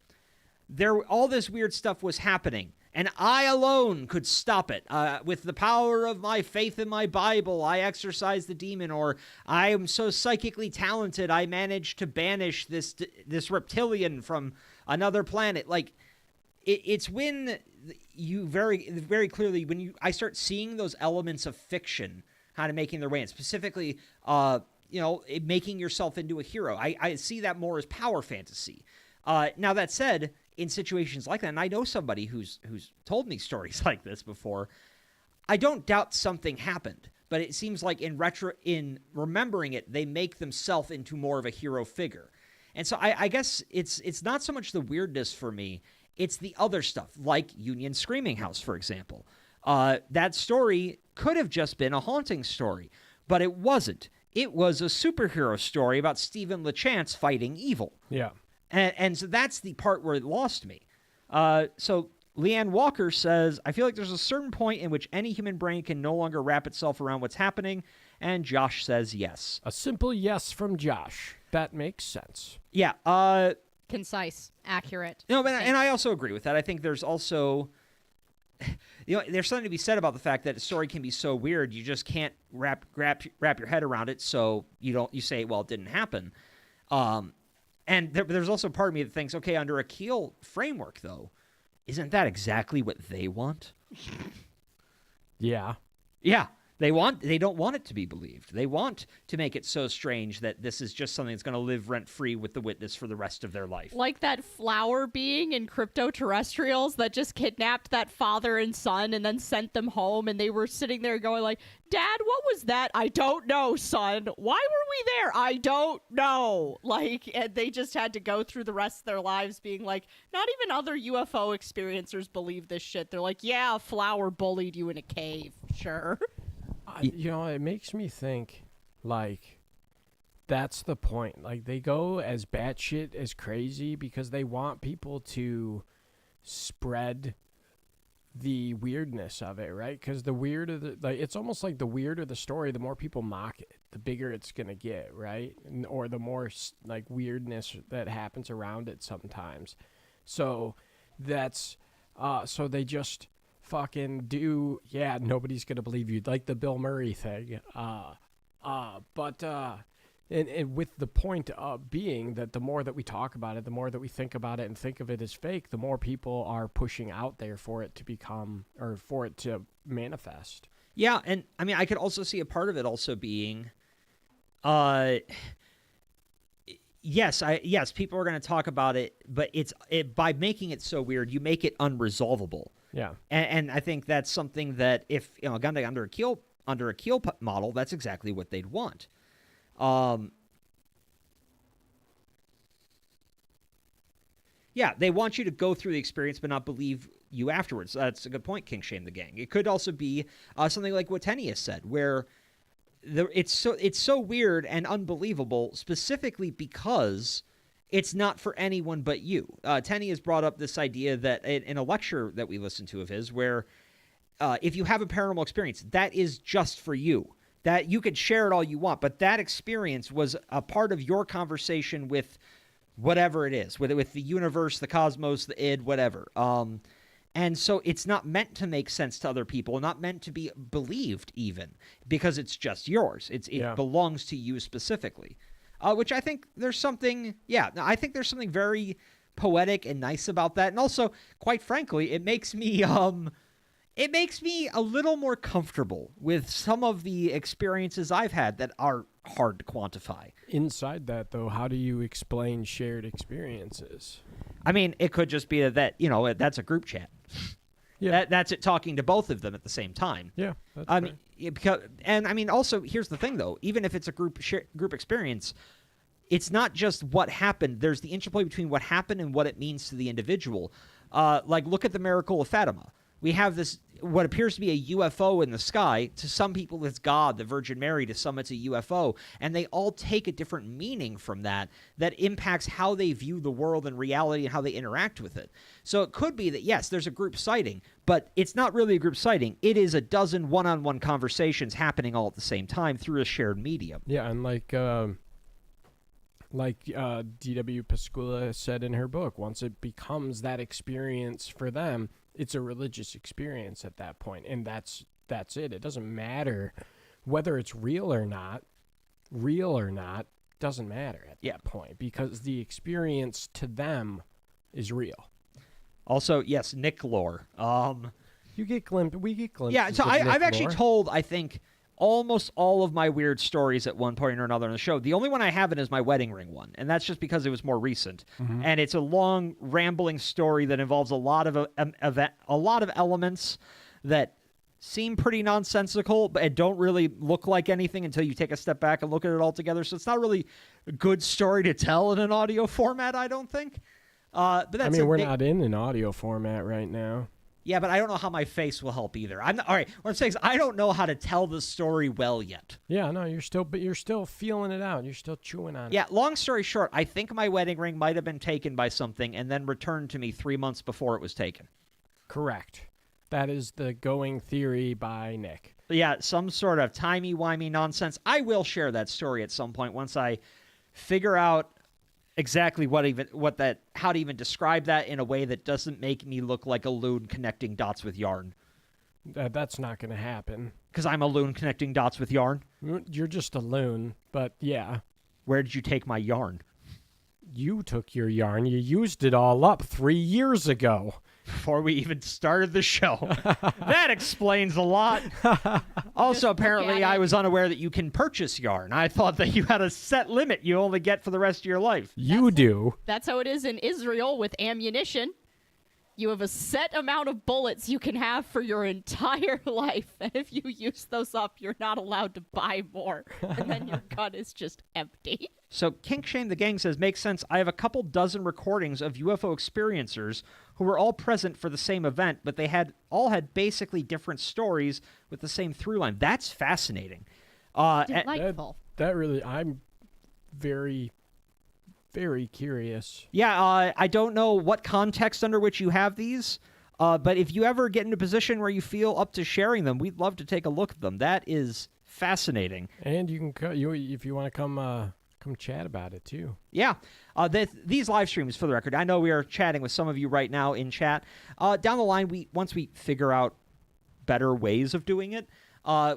all this weird stuff was happening, and I alone could stop it. With the power of my faith in my Bible, I exorcised the demon, or I am so psychically talented, I managed to banish this reptilian from another planet. Like, it's when you very, very clearly, when I start seeing those elements of fiction kind of making their way in, specifically, making yourself into a hero. I see that more as power fantasy. Now, that said, in situations like that, and I know somebody who's told me stories like this before, I don't doubt something happened, but it seems like in remembering it, they make themselves into more of a hero figure. And so I guess it's not so much the weirdness for me, it's the other stuff, like Union Screaming House, for example. That story could have just been a haunting story, but it wasn't. It was a superhero story about Stephen LeChance fighting evil. Yeah. And so that's the part where it lost me. So Leanne Walker says, I feel like there's a certain point in which any human brain can no longer wrap itself around what's happening. And Josh says yes. A simple yes from Josh. That makes sense. Yeah. Concise, accurate. No, and I also agree with that. I think there's also, there's something to be said about the fact that a story can be so weird you just can't wrap your head around it. So you say, well, it didn't happen. And there's also part of me that thinks, okay, under a Keel framework, though, isn't that exactly what they want? Yeah. Yeah. They don't want it to be believed. They want to make it so strange that this is just something that's going to live rent-free with the witness for the rest of their life. Like that flower being in Crypto-Terrestrials that just kidnapped that father and son and then sent them home, and they were sitting there going like, Dad, what was that? I don't know, son. Why were we there? I don't know. Like, and they just had to go through the rest of their lives being like, not even other UFO experiencers believe this shit. They're like, yeah, a flower bullied you in a cave. Sure. It makes me think, like, that's the point. Like, they go as batshit as crazy because they want people to spread the weirdness of it, right? Because the weirder it's almost like the weirder the story, the more people mock it, the bigger it's gonna get, right? Or the more like weirdness that happens around it sometimes. So that's so they just fucking do. Yeah, nobody's gonna believe you, like the Bill Murray thing. But and with the point of being that the more that we talk about it, the more that we think about it and think of it as fake, the more people are pushing out there for it to become, or for it to manifest. Yeah, and I mean, I could also see a part of it also being, yes, people are going to talk about it, but by making it so weird, you make it unresolvable. Yeah, and I think that's something that if under a Keel model, that's exactly what they'd want. Yeah, they want you to go through the experience but not believe you afterwards. That's a good point, King Shame the Gang. It could also be something like what Tenny has said, where it's so weird and unbelievable specifically because it's not for anyone but you. Tenny has brought up this idea that in a lecture that we listened to of his, where if you have a paranormal experience, that is just for you. That you could share it all you want, but that experience was a part of your conversation with whatever it is, with the universe, the cosmos, the id, whatever. And so it's not meant to make sense to other people, not meant to be believed even, because it's just yours. It belongs to you specifically, which I think there's something, I think there's something very poetic and nice about that. And also, quite frankly, it makes me a little more comfortable with some of the experiences I've had that are hard to quantify. Inside that, though, how do you explain shared experiences? I mean, it could just be that, that's a group chat. Yeah. That's it talking to both of them at the same time. Yeah. That's mean, also, here's the thing, though. Even if it's a group experience, it's not just what happened. There's the interplay between what happened and what it means to the individual. Like, look at the miracle of Fatima. We have this, what appears to be a UFO in the sky. To some people, it's God, the Virgin Mary. To some, it's a UFO. And they all take a different meaning from that impacts how they view the world and reality and how they interact with it. So it could be that, yes, there's a group sighting, but it's not really a group sighting. It is a dozen one-on-one conversations happening all at the same time through a shared medium. Yeah, and like D.W. Pascula said in her book, once it becomes that experience for them, it's a religious experience at that point, and that's it. It doesn't matter whether it's real or not, doesn't matter at that point, because the experience to them is real. Also, yes, Nick lore. We get glimpses. Yeah, so I've lore. actually told, I think, almost all of my weird stories at one point or another on the show. The only one I haven't is my wedding ring one, and that's just because it was more recent. Mm-hmm. And it's a long, rambling story that involves a lot of elements that seem pretty nonsensical, but don't really look like anything until you take a step back and look at it all together. So it's not really a good story to tell in an audio format, I don't think. But that's we're not in an audio format right now. Yeah, but I don't know how my face will help either. All right, what I'm saying is I don't know how to tell the story well yet. Yeah, no, you're still feeling it out. You're still chewing on it. Yeah, long story short, I think my wedding ring might have been taken by something and then returned to me 3 months before it was taken. Correct. That is the going theory by Nick. Yeah, some sort of timey-wimey nonsense. I will share that story at some point once I figure out exactly how to even describe that in a way that doesn't make me look like a loon connecting dots with yarn. That's not going to happen. Because I'm a loon connecting dots with yarn? You're just a loon, but yeah. Where did you take my yarn? You took your yarn. You used it all up 3 years ago. Before we even started the show. That explains a lot. Also, apparently, I was unaware that you can purchase yarn. I thought that you had a set limit you only get for the rest of your life. You do. That's how it is in Israel with ammunition. You have a set amount of bullets you can have for your entire life. And if you use those up, you're not allowed to buy more. And then your gun is just empty. So Kink Shame the Gang says, makes sense. I have a couple dozen recordings of UFO experiencers who were all present for the same event, but they all had basically different stories with the same through line. That's fascinating. Delightful. That really, I'm very, very curious. Yeah, I don't know what context under which you have these. But if you ever get in a position where you feel up to sharing them, we'd love to take a look at them. That is fascinating. And you can if you want to come chat about it too. Yeah. These live streams, for the record, I know we are chatting with some of you right now in chat. Down the line, once we figure out better ways of doing it,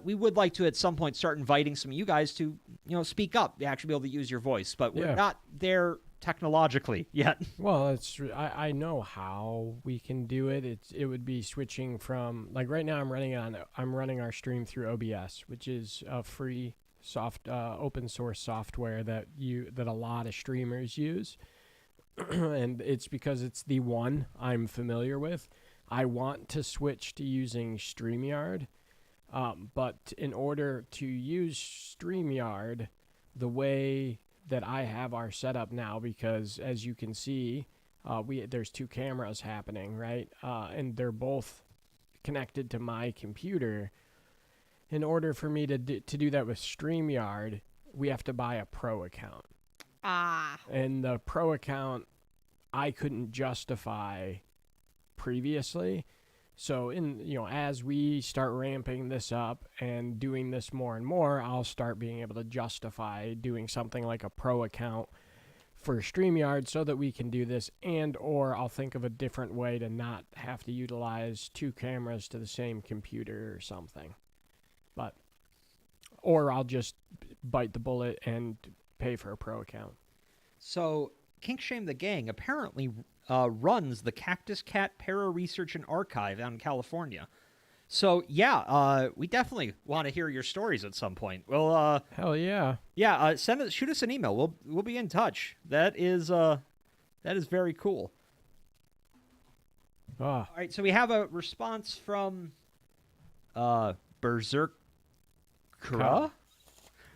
we would like to at some point start inviting some of you guys to, speak up, actually be able to use your voice. But we're not there technologically yet. Well, I know how we can do it. It would be switching from, like, right now I'm running our stream through OBS, which is a free open source software that a lot of streamers use. And it's because it's the one I'm familiar with. I want to switch to using StreamYard, but in order to use StreamYard the way that I have our setup now, because as you can see, there's two cameras happening, right? And they're both connected to my computer. In order for me to do that with StreamYard, we have to buy a pro account. And the pro account I couldn't justify previously. So as we start ramping this up and doing this more and more, I'll start being able to justify doing something like a pro account for StreamYard so that we can do this, or I'll think of a different way to not have to utilize two cameras to the same computer or something. Or I'll just bite the bullet and pay for a pro account. So Kink Shame the Gang apparently runs the Cactus Cat Para Research and Archive out in California. So yeah, we definitely want to hear your stories at some point. Well, hell yeah, yeah. Shoot us an email. We'll be in touch. That is very cool. All right, so we have a response from Berserk.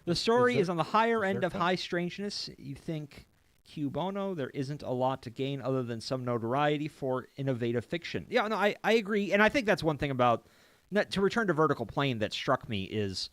The story is on the higher end of high strangeness. You think Q Bono, there isn't a lot to gain other than some notoriety for innovative fiction. Yeah, no, I agree. And I think that's one thing about, to return to Vertical Plane, that struck me is,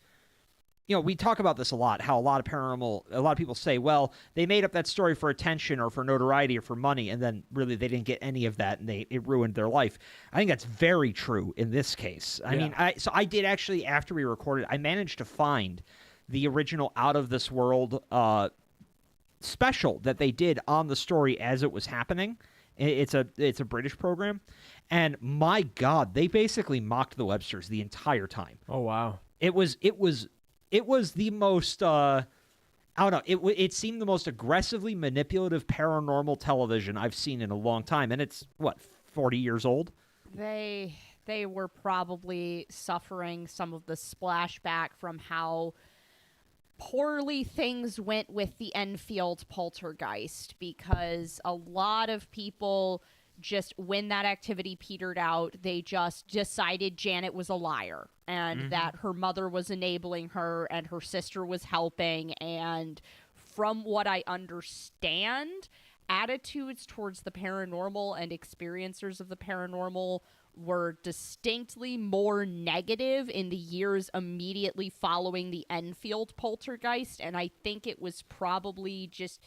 we talk about this a lot, how a lot of people say, well, they made up that story for attention or for notoriety or for money, and then really they didn't get any of that, and it ruined their life. I think that's very true in this case. I mean, I did actually, after we recorded, I managed to find the original Out of This World special that they did on the story as it was happening. It's a British program, and my God, they basically mocked the Websters the entire time. Oh wow! It was the most I don't know. It seemed the most aggressively manipulative paranormal television I've seen in a long time, and it's 40 years old. They were probably suffering some of the splashback from how poorly things went with the Enfield poltergeist, because a lot of people just, when that activity petered out, they just decided Janet was a liar and that her mother was enabling her and her sister was helping. And from what I understand, attitudes towards the paranormal and experiencers of the paranormal were distinctly more negative in the years immediately following the Enfield poltergeist. And I think it was probably just,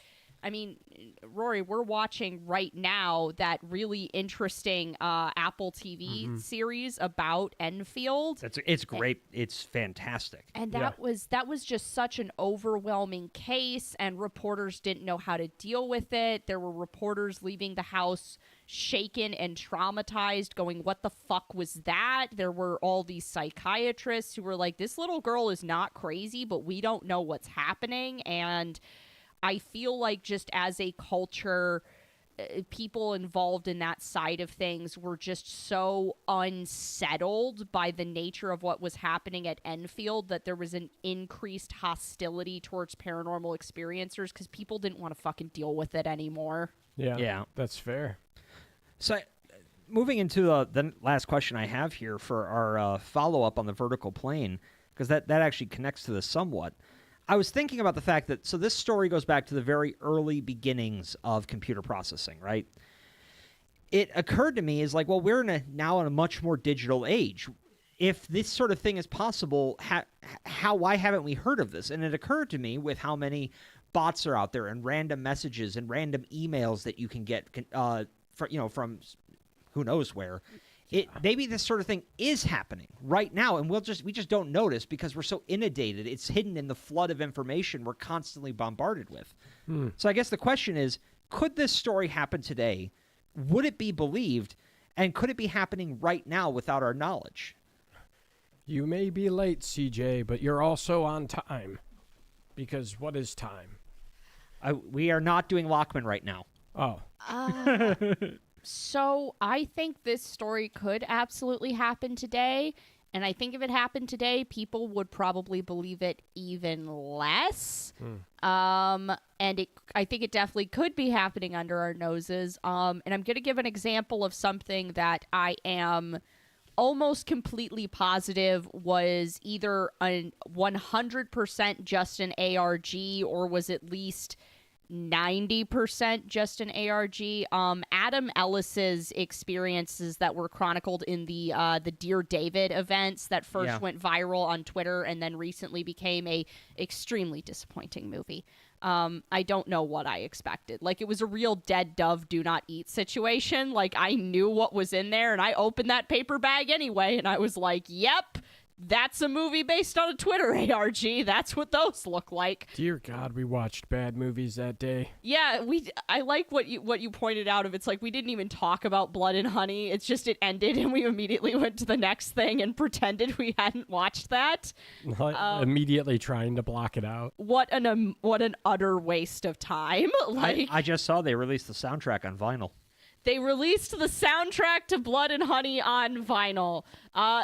I mean, Rory, we're watching right now that really interesting Apple TV series about Enfield. It's great. It's fantastic. And that was just such an overwhelming case, and reporters didn't know how to deal with it. There were reporters leaving the house shaken and traumatized, going, what the fuck was that? There were all these psychiatrists who were like, this little girl is not crazy, but we don't know what's happening. And I feel like just as a culture, people involved in that side of things were just so unsettled by the nature of what was happening at Enfield that there was an increased hostility towards paranormal experiencers because people didn't want to fucking deal with it anymore. Yeah, that's fair. So moving into the last question I have here for our follow-up on the Vertical Plane, because that actually connects to this somewhat. I was thinking about the fact that, so this story goes back to the very early beginnings of computer processing, right? It occurred to me is like, well, we're now in a much more digital age. If this sort of thing is possible, why haven't we heard of this? And it occurred to me with how many bots are out there and random messages and random emails that you can get from who knows where. maybe this sort of thing is happening right now, and we just don't notice because we're so inundated. It's hidden in the flood of information we're constantly bombarded with. So I guess the question is, could this story happen today? Would it be believed? And could it be happening right now without our knowledge? You may be late, CJ, but you're also on time. Because what is time? We are not doing Lockman right now. Oh. So I think this story could absolutely happen today. And I think if it happened today, people would probably believe it even less. And I think it definitely could be happening under our noses. And I'm going to give an example of something that I am almost completely positive was either a 100% just an ARG or was at least 90% just an ARG. Adam Ellis's experiences that were chronicled in the Dear David events that first went viral on Twitter and then recently became a extremely disappointing movie. I don't know what I expected. Like, it was a real dead dove do not eat situation. Like, I knew what was in there and I opened that paper bag anyway and I was like, yep, that's a movie based on a Twitter ARG. That's what those look like. Dear God, we watched bad movies that day. Yeah, I like what you pointed out of it's like we didn't even talk about Blood and Honey. It's just it ended and we immediately went to the next thing and pretended we hadn't watched that. Immediately trying to block it out. What an utter waste of time. Like I just saw they released the soundtrack on vinyl. They released the soundtrack to Blood and Honey on vinyl.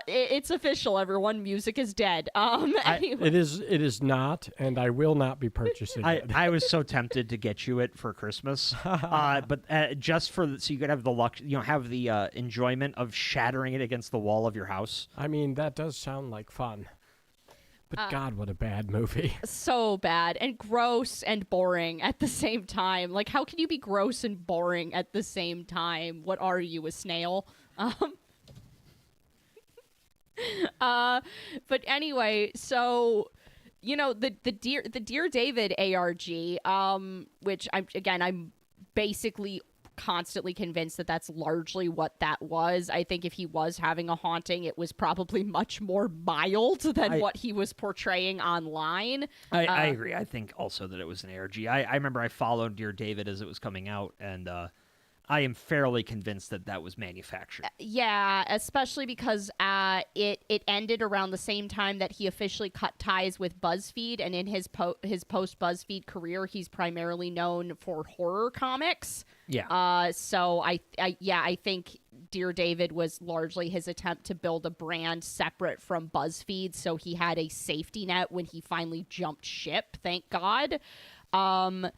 It's official, everyone. Music is dead. Anyway. It is not, and I will not be purchasing it. I was so tempted to get you it for Christmas, but just so you could have the have the enjoyment of shattering it against the wall of your house. I mean, that does sound like fun. But God, what a bad movie. So bad and gross and boring at the same time. Like, how can you be gross and boring at the same time? What are you, a snail? But anyway, so the Dear David ARG, which I'm basically constantly convinced that that's largely what that was. I think if he was having a haunting, it was probably much more mild than what he was portraying online. I agree. I think also that it was an ARG. I remember I followed Dear David as it was coming out, and I am fairly convinced that that was manufactured. Yeah, especially because it ended around the same time that he officially cut ties with BuzzFeed, and in his post BuzzFeed career, he's primarily known for horror comics. Yeah. So I think Dear David was largely his attempt to build a brand separate from BuzzFeed, so he had a safety net when he finally jumped ship. Thank God. But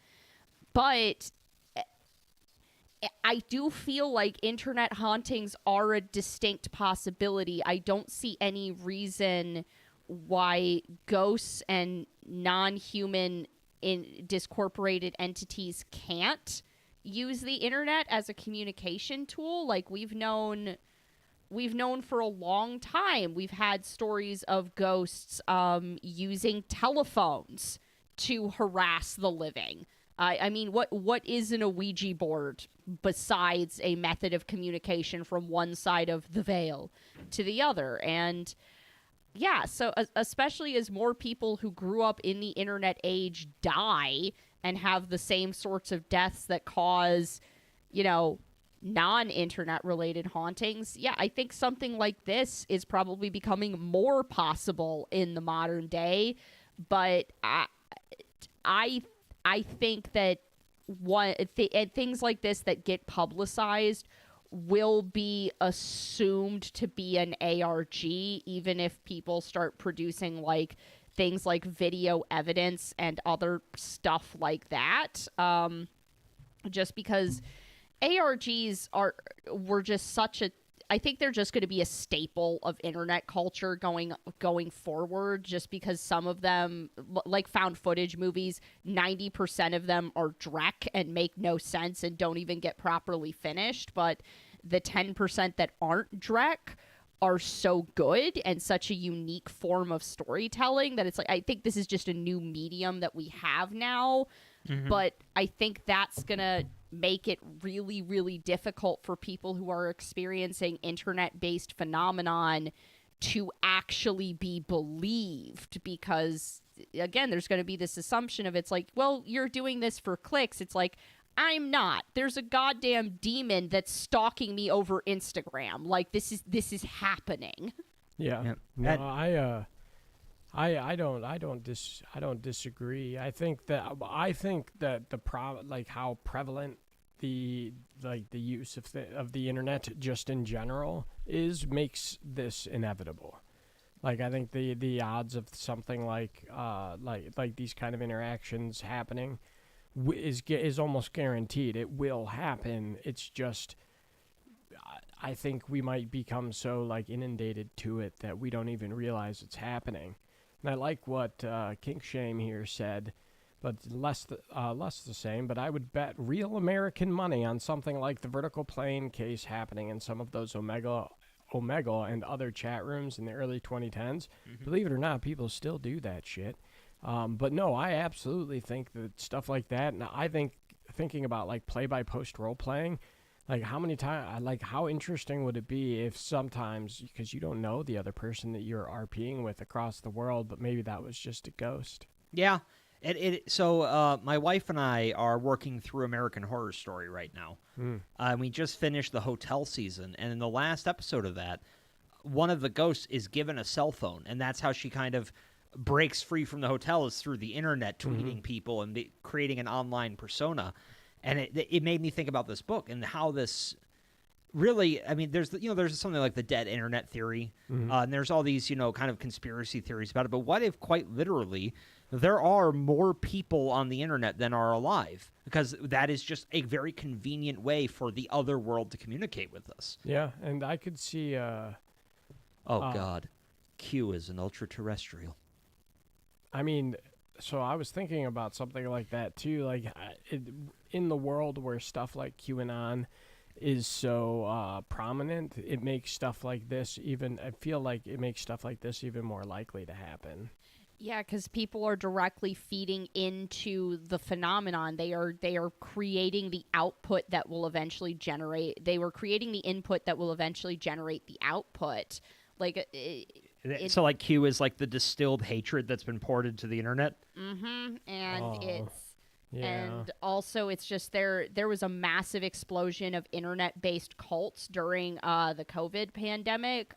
I do feel like internet hauntings are a distinct possibility. I don't see any reason why ghosts and non-human discorporated entities can't use the internet as a communication tool. Like we've known for a long time. We've had stories of ghosts using telephones to harass the living. I mean, what isn't a Ouija board besides a method of communication from one side of the veil to the other? And yeah, so especially as more people who grew up in the internet age die and have the same sorts of deaths that cause, non-internet related hauntings, yeah, I think something like this is probably becoming more possible in the modern day. But I think that things like this that get publicized will be assumed to be an ARG, even if people start producing like things like video evidence and other stuff like that. Just because ARGs were just such a, I think they're just going to be a staple of internet culture going forward, just because some of them, like found footage movies, 90% of them are dreck and make no sense and don't even get properly finished. But the 10% that aren't dreck are so good and such a unique form of storytelling that it's like, I think this is just a new medium that we have now. Mm-hmm. But I think that's going to make it really, really difficult for people who are experiencing internet-based phenomenon to actually be believed, because again, there's going to be this assumption of, it's like, well, you're doing this for clicks. It's like, I'm not. There's a goddamn demon that's stalking me over Instagram. Like, this is happening. Yeah. No, I don't disagree. I think that how prevalent the use of the internet just in general makes this inevitable. Like, I think the odds of something like these kind of interactions happening is almost guaranteed. It will happen. It's just, I think we might become so like inundated to it that we don't even realize it's happening. And I like what Kink Shame here said, but less the same. But I would bet real American money on something like the vertical plane case happening in some of those Omega and other chat rooms in the early 2010s. Mm-hmm. Believe it or not, people still do that shit. But no, I absolutely think that stuff like that, and I think thinking about like play-by-post role-playing, like how interesting would it be if sometimes, because you don't know the other person that you're RPing with across the world, but maybe that was just a ghost. Yeah. So my wife and I are working through American Horror Story right now. We just finished the hotel season, and in the last episode of that, one of the ghosts is given a cell phone, and that's how she kind of breaks free from the hotel, is through the internet, tweeting people and creating an online persona. And it made me think about this book and how this really, I mean, there's something like the dead internet theory, and there's all these, kind of conspiracy theories about it. But what if quite literally there are more people on the internet than are alive? Because that is just a very convenient way for the other world to communicate with us. Yeah, and I could see... God. Q is an ultra-terrestrial. I mean, so I was thinking about something like that, too. Like, in the world where stuff like QAnon is so prominent, it makes stuff like this I feel like it makes stuff like this even more likely to happen. Yeah, because people are directly feeding into the phenomenon. They are creating the output that will eventually generate. They were creating the input that will eventually generate the output. Like, so like Q is like the distilled hatred that's been poured into the internet. Mm-hmm. And Yeah. And also, it's just there was a massive explosion of internet-based cults during the COVID pandemic.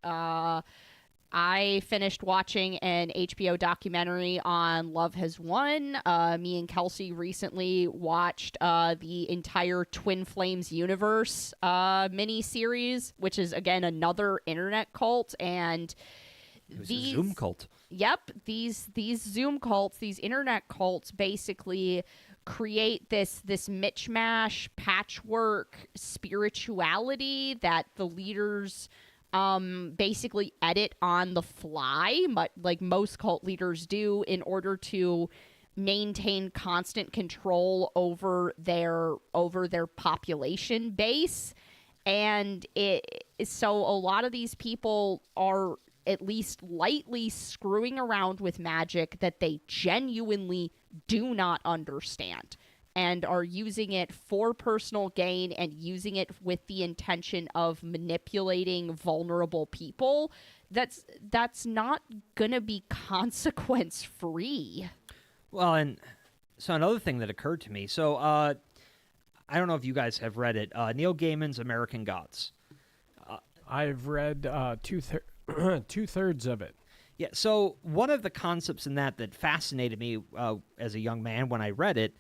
I finished watching an HBO documentary on Love Has Won. Me and Kelsey recently watched the entire Twin Flames universe mini-series, which is, again, another internet cult. And it was a Zoom cult. Yep. These Zoom cults, these internet cults, basically create this mishmash, patchwork spirituality that the leaders basically edit on the fly, like most cult leaders do, in order to maintain constant control over their population base. And so a lot of these people are at least lightly screwing around with magic that they genuinely do not understand, and are using it for personal gain and using it with the intention of manipulating vulnerable people. That's not gonna be consequence free. Well, and so another thing that occurred to me. So I don't know if you guys have read it. Neil Gaiman's American Gods. I've read two-thirds of it. Yeah, so one of the concepts in that fascinated me as a young man when I read it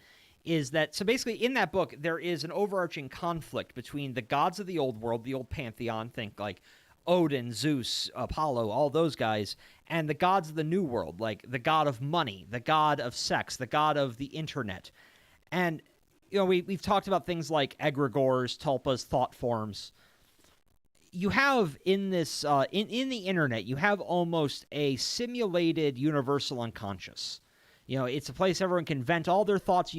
is that, so basically in that book, there is an overarching conflict between the gods of the old world, the old pantheon, think like Odin, Zeus, Apollo, all those guys, and the gods of the new world, like the god of money, the god of sex, the god of the internet. And, we've talked about things like egregores, tulpas, thought forms. You have in this, in the internet, you have almost a simulated universal unconscious. It's a place everyone can vent all their thoughts.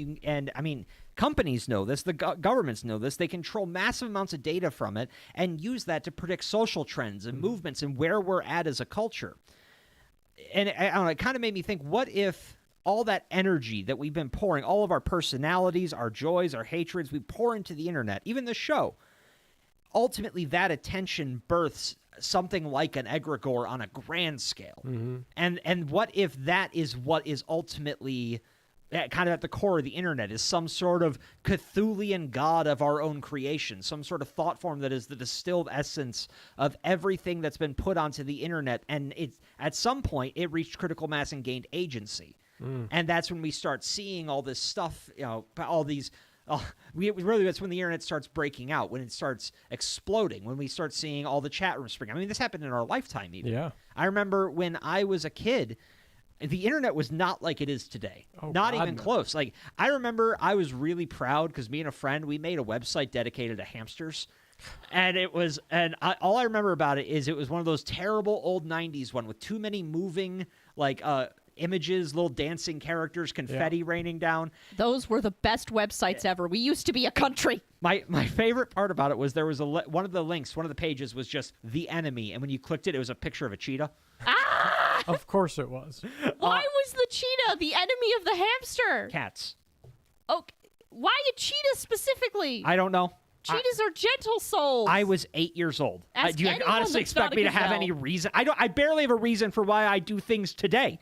Companies know this. The governments know this. They control massive amounts of data from it and use that to predict social trends and movements and where we're at as a culture. And I don't know, it kind of made me think, what if all that energy that we've been pouring, all of our personalities, our joys, our hatreds, we pour into the internet, even the show. Ultimately, that attention births something like an egregore on a grand scale. And what if that is what is ultimately kind of at the core of the internet, is some sort of Cthulhian god of our own creation, some sort of thought form that is the distilled essence of everything that's been put onto the internet, and at some point it reached critical mass and gained agency. And that's when we start seeing all this stuff, all these that's when the internet starts breaking out, when it starts exploding, when we start seeing all the chat rooms spring. I mean, this happened in our lifetime even. Yeah. I remember when I was a kid, the internet was not like it is today. Not even close. Like, I remember I was really proud because me and a friend, we made a website dedicated to hamsters. And all I remember about it is it was one of those terrible old 90s one with too many moving, images, little dancing characters, confetti raining down. Those were the best websites ever. We used to be a country. My favorite part about it was there was one of the links, one of the pages was just the enemy, and when you clicked it, it was a picture of a cheetah. Ah! Of course it was. Why was the cheetah the enemy of the hamster? Cats. Oh, why a cheetah specifically? I don't know. Cheetahs are gentle souls. I was 8 years old. Ask Do you anyone honestly that's not expect a me to have gazelle. any reason? I barely have a reason for why I do things today.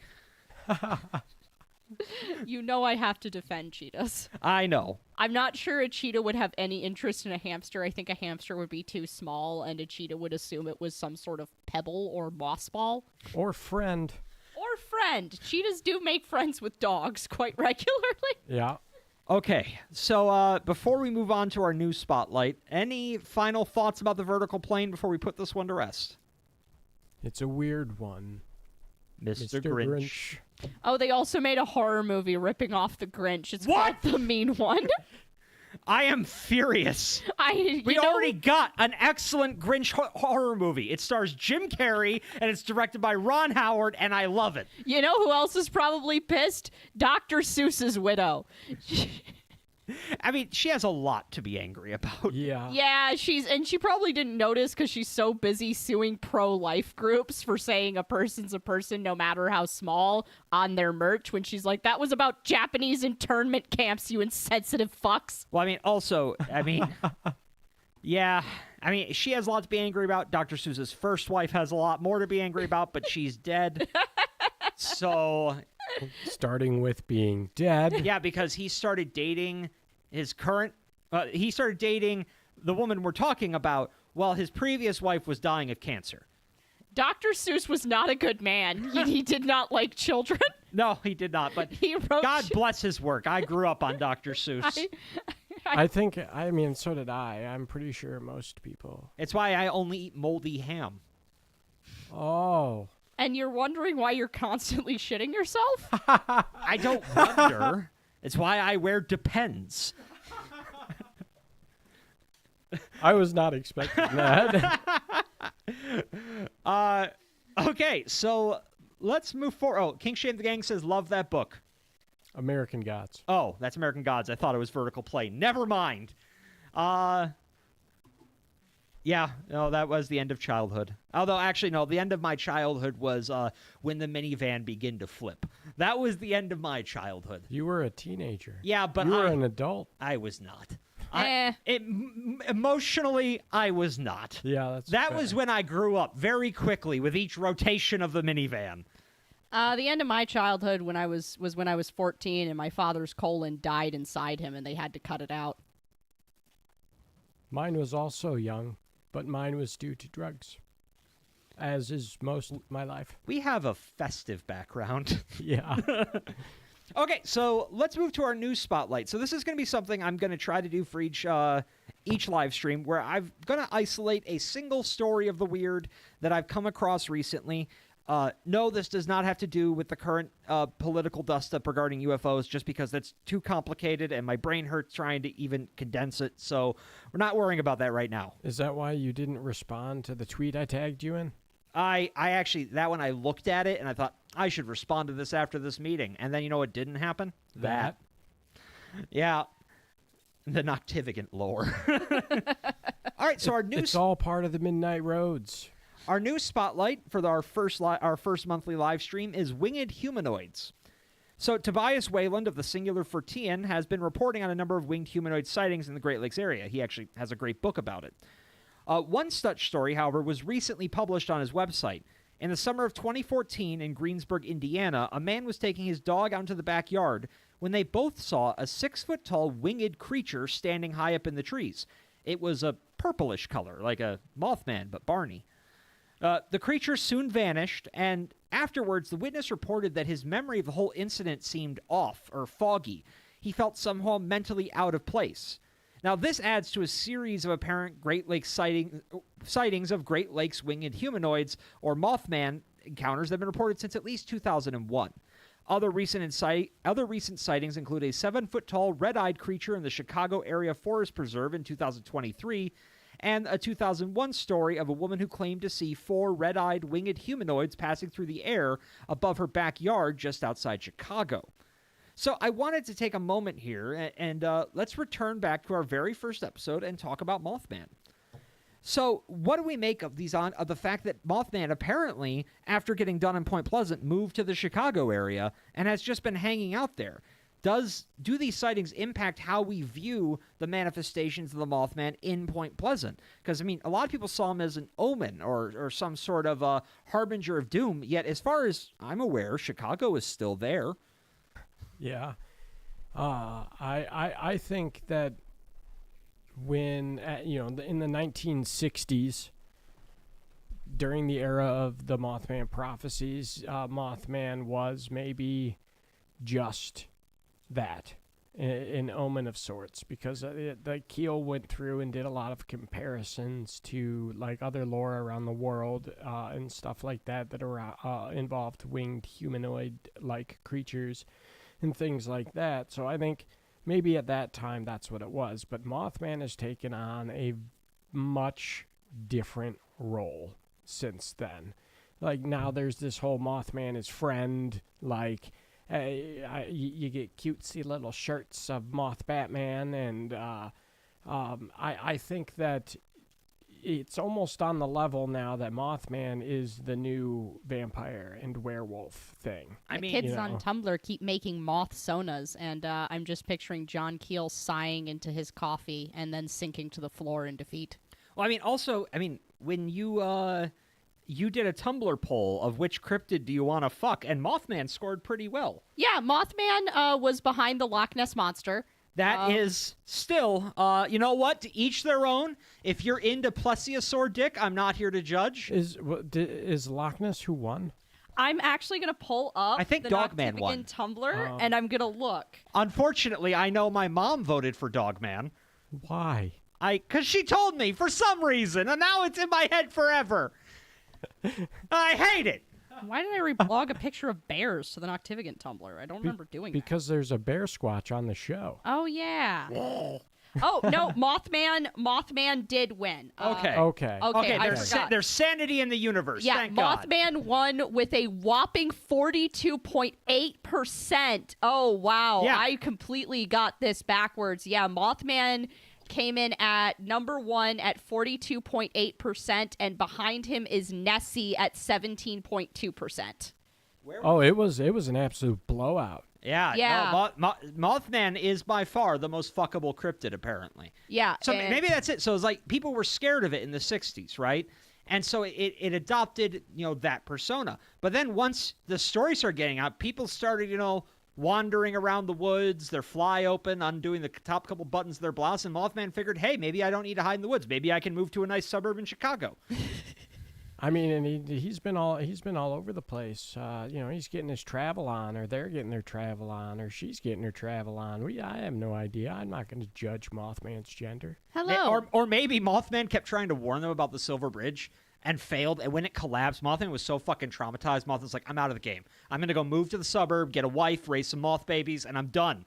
You know I have to defend cheetahs. I know. I'm not sure a cheetah would have any interest in a hamster. I think a hamster would be too small, and a cheetah would assume it was some sort of pebble or moss ball. Or friend. Or friend. Cheetahs do make friends with dogs quite regularly. Yeah. Okay, so before we move on to our news spotlight, any final thoughts about the vertical plane before we put this one to rest? It's a weird one. Mr. Grinch. Oh, they also made a horror movie ripping off the Grinch. It's What? called The Mean One. I am furious. We already got an excellent Grinch horror movie. It stars Jim Carrey, and it's directed by Ron Howard, and I love it. You know who else is probably pissed? Dr. Seuss's widow. I mean, she has a lot to be angry about. Yeah. Yeah, she probably didn't notice because she's so busy suing pro-life groups for saying a person's a person no matter how small on their merch when she's like, that was about Japanese internment camps, you insensitive fucks. Well, yeah. I mean, she has a lot to be angry about. Dr. Seuss's first wife has a lot more to be angry about, but she's dead. So... Starting with being dead. Yeah, because he started dating his current... he started dating the woman we're talking about while his previous wife was dying of cancer. Dr. Seuss was not a good man. He did not like children. No, he did not, but He wrote God bless his work. I grew up on Dr. Seuss. I mean, so did I. I'm pretty sure most people. It's why I only eat moldy ham. Oh. And you're wondering why you're constantly shitting yourself? I don't wonder. It's why I wear Depends. I was not expecting that. Okay, so let's move forward. Oh, King Shame the Gang says, love that book. American Gods. Oh, that's American Gods. I thought it was Vertical Plane. Never mind. Yeah, no, that was the end of childhood. Although, actually, no, the end of my childhood was when the minivan began to flip. That was the end of my childhood. You were a teenager. Yeah, but you were an adult. I was not. Eh. Emotionally, I was not. Yeah, That fair. was when I grew up very quickly with each rotation of the minivan. The end of my childhood when I was when I was 14 and my father's colon died inside him and they had to cut it out. Mine was also young, but mine was due to drugs, as is most of my life. We have a festive background. Yeah. Okay, so let's move to our news spotlight. So this is going to be something I'm going to try to do for each live stream, where I'm going to isolate a single story of the weird that I've come across recently. No, this does not have to do with the current political dust-up regarding UFOs, just because that's too complicated and my brain hurts trying to even condense it, so we're not worrying about that right now. Is that why you didn't respond to the tweet I tagged you in? I actually, that one I looked at it and I thought, I should respond to this after this meeting. And then you know what didn't happen? That. Yeah. The Noctivagant lore. All right, so our news... It's all part of the Midnight Roads. Our news spotlight for our first monthly live stream is winged humanoids. So Tobias Wayland of the Singular Fortean has been reporting on a number of winged humanoid sightings in the Great Lakes area. He actually has a great book about it. One such story, however, was recently published on his website. In the summer of 2014 in Greensburg, Indiana, a man was taking his dog out into the backyard when they both saw a 6-foot-tall winged creature standing high up in the trees. It was a purplish color, like a Mothman, but Barney. The creature soon vanished, and afterwards, the witness reported that his memory of the whole incident seemed off or foggy. He felt somehow mentally out of place. Now, this adds to a series of apparent Great Lakes sightings of Great Lakes winged humanoids or Mothman encounters that have been reported since at least 2001. Other recent sightings include a 7-foot-tall red-eyed creature in the Chicago Area Forest Preserve in 2023, and a 2001 story of a woman who claimed to see 4 red-eyed winged humanoids passing through the air above her backyard just outside Chicago. So I wanted to take a moment here and let's return back to our very first episode and talk about Mothman. So what do we make of the fact that Mothman apparently, after getting done in Point Pleasant, moved to the Chicago area and has just been hanging out there? Do these sightings impact how we view the manifestations of the Mothman in Point Pleasant? Because, I mean, a lot of people saw him as an omen or some sort of a harbinger of doom, yet as far as I'm aware, Chicago is still there. Yeah. I think that when, in the 1960s, during the era of the Mothman prophecies, Mothman was maybe just that, an omen of sorts, because the Keel went through and did a lot of comparisons to like other lore around the world and stuff like that are involved winged humanoid like creatures and things like that. So I think maybe at that time that's what it was, but Mothman has taken on a much different role since then. Like now there's this whole Mothman is friend, like you get cutesy little shirts of Moth Batman, and I think that it's almost on the level now that Mothman is the new vampire and werewolf thing. I mean, kids on Tumblr keep making moth sonas, and I'm just picturing John Keel sighing into his coffee and then sinking to the floor in defeat. Well, I mean, also, when you did a Tumblr poll of which cryptid do you want to fuck, and Mothman scored pretty well. Yeah, Mothman was behind the Loch Ness Monster. That is still, you know what? To each their own. If you're into plesiosaur dick, I'm not here to judge. Is Loch Ness who won? I'm actually going to pull up I think the Dogman won. Tumblr, and I'm going to look. Unfortunately, I know my mom voted for Dogman. Why? Because she told me for some reason, and now it's in my head forever. I hate it. Why did I reblog a picture of bears to the Noctivagant Tumblr? I don't remember doing that. Because there's a bear squatch on the show. Oh, yeah. Oh, no, Mothman did win. Okay. There's sanity in the universe. Yeah, Thank Mothman God. won with a whopping 42.8%. Oh, wow. Yeah. I completely got this backwards. Yeah, Mothman came in at number 1 at 42.8%, and behind him is Nessie at 17.2%. Oh, it was an absolute blowout. Yeah. No, Mothman is by far the most fuckable cryptid, apparently. Yeah. So maybe that's it. So it's like people were scared of it in the 60s, right? And so it adopted, that persona. But then once the story started getting out, people started, wandering around the woods, their fly open, undoing the top couple buttons of their blouse, and Mothman figured, hey, maybe I don't need to hide in the woods. Maybe I can move to a nice suburb in Chicago. I mean, and he's been all over the place. He's getting his travel on, or they're getting their travel on, or she's getting her travel on. I have no idea. I'm not going to judge Mothman's gender. Hello. Or maybe Mothman kept trying to warn them about the Silver Bridge and failed, and when it collapsed, Mothman was so fucking traumatized. Mothman's like, I'm out of the game. I'm going to go move to the suburb, get a wife, raise some moth babies, and I'm done.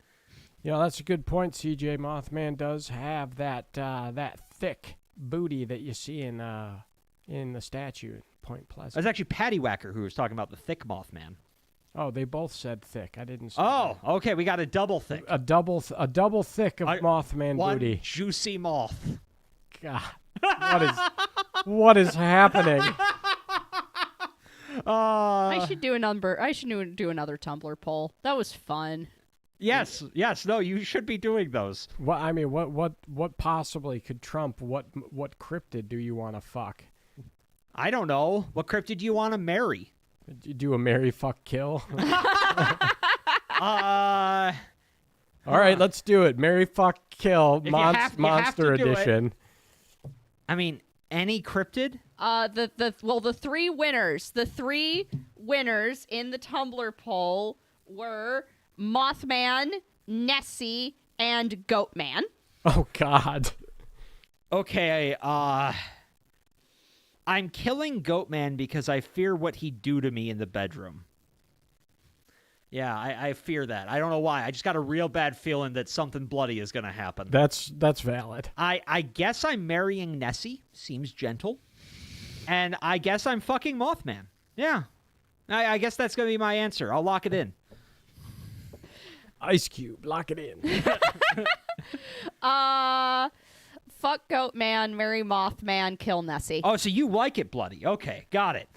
That's a good point, CJ. Mothman does have that thick booty that you see in the statue at Point Pleasant. It was actually Patty Whacker who was talking about the thick Mothman. Oh, they both said thick. I didn't say that. Okay, we got a double thick. A double thick of Mothman booty. One juicy moth. God. What is happening? I should do another Tumblr poll. That was fun. Yes. No, you should be doing those. What possibly could trump what cryptid do you want to fuck? I don't know. What cryptid do you want to marry? Do a marry, fuck, kill? Uh. All right, let's do it. Marry, fuck, kill, You have monster to do it. edition. I mean, any cryptid? The three winners in the Tumblr poll were Mothman, Nessie, and Goatman. Oh God. Okay, I'm killing Goatman because I fear what he'd do to me in the bedroom. Yeah, I fear that. I don't know why. I just got a real bad feeling that something bloody is going to happen. That's valid. I guess I'm marrying Nessie. Seems gentle. And I guess I'm fucking Mothman. Yeah. I guess that's going to be my answer. I'll lock it in. Ice Cube, lock it in. Fuck Goatman, marry Mothman, kill Nessie. Oh, so you like it bloody. Okay, got it.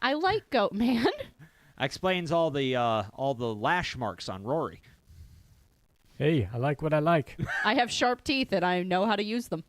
I like Goatman. Explains all the lash marks on Rory. Hey, I like what I like. I have sharp teeth and I know how to use them.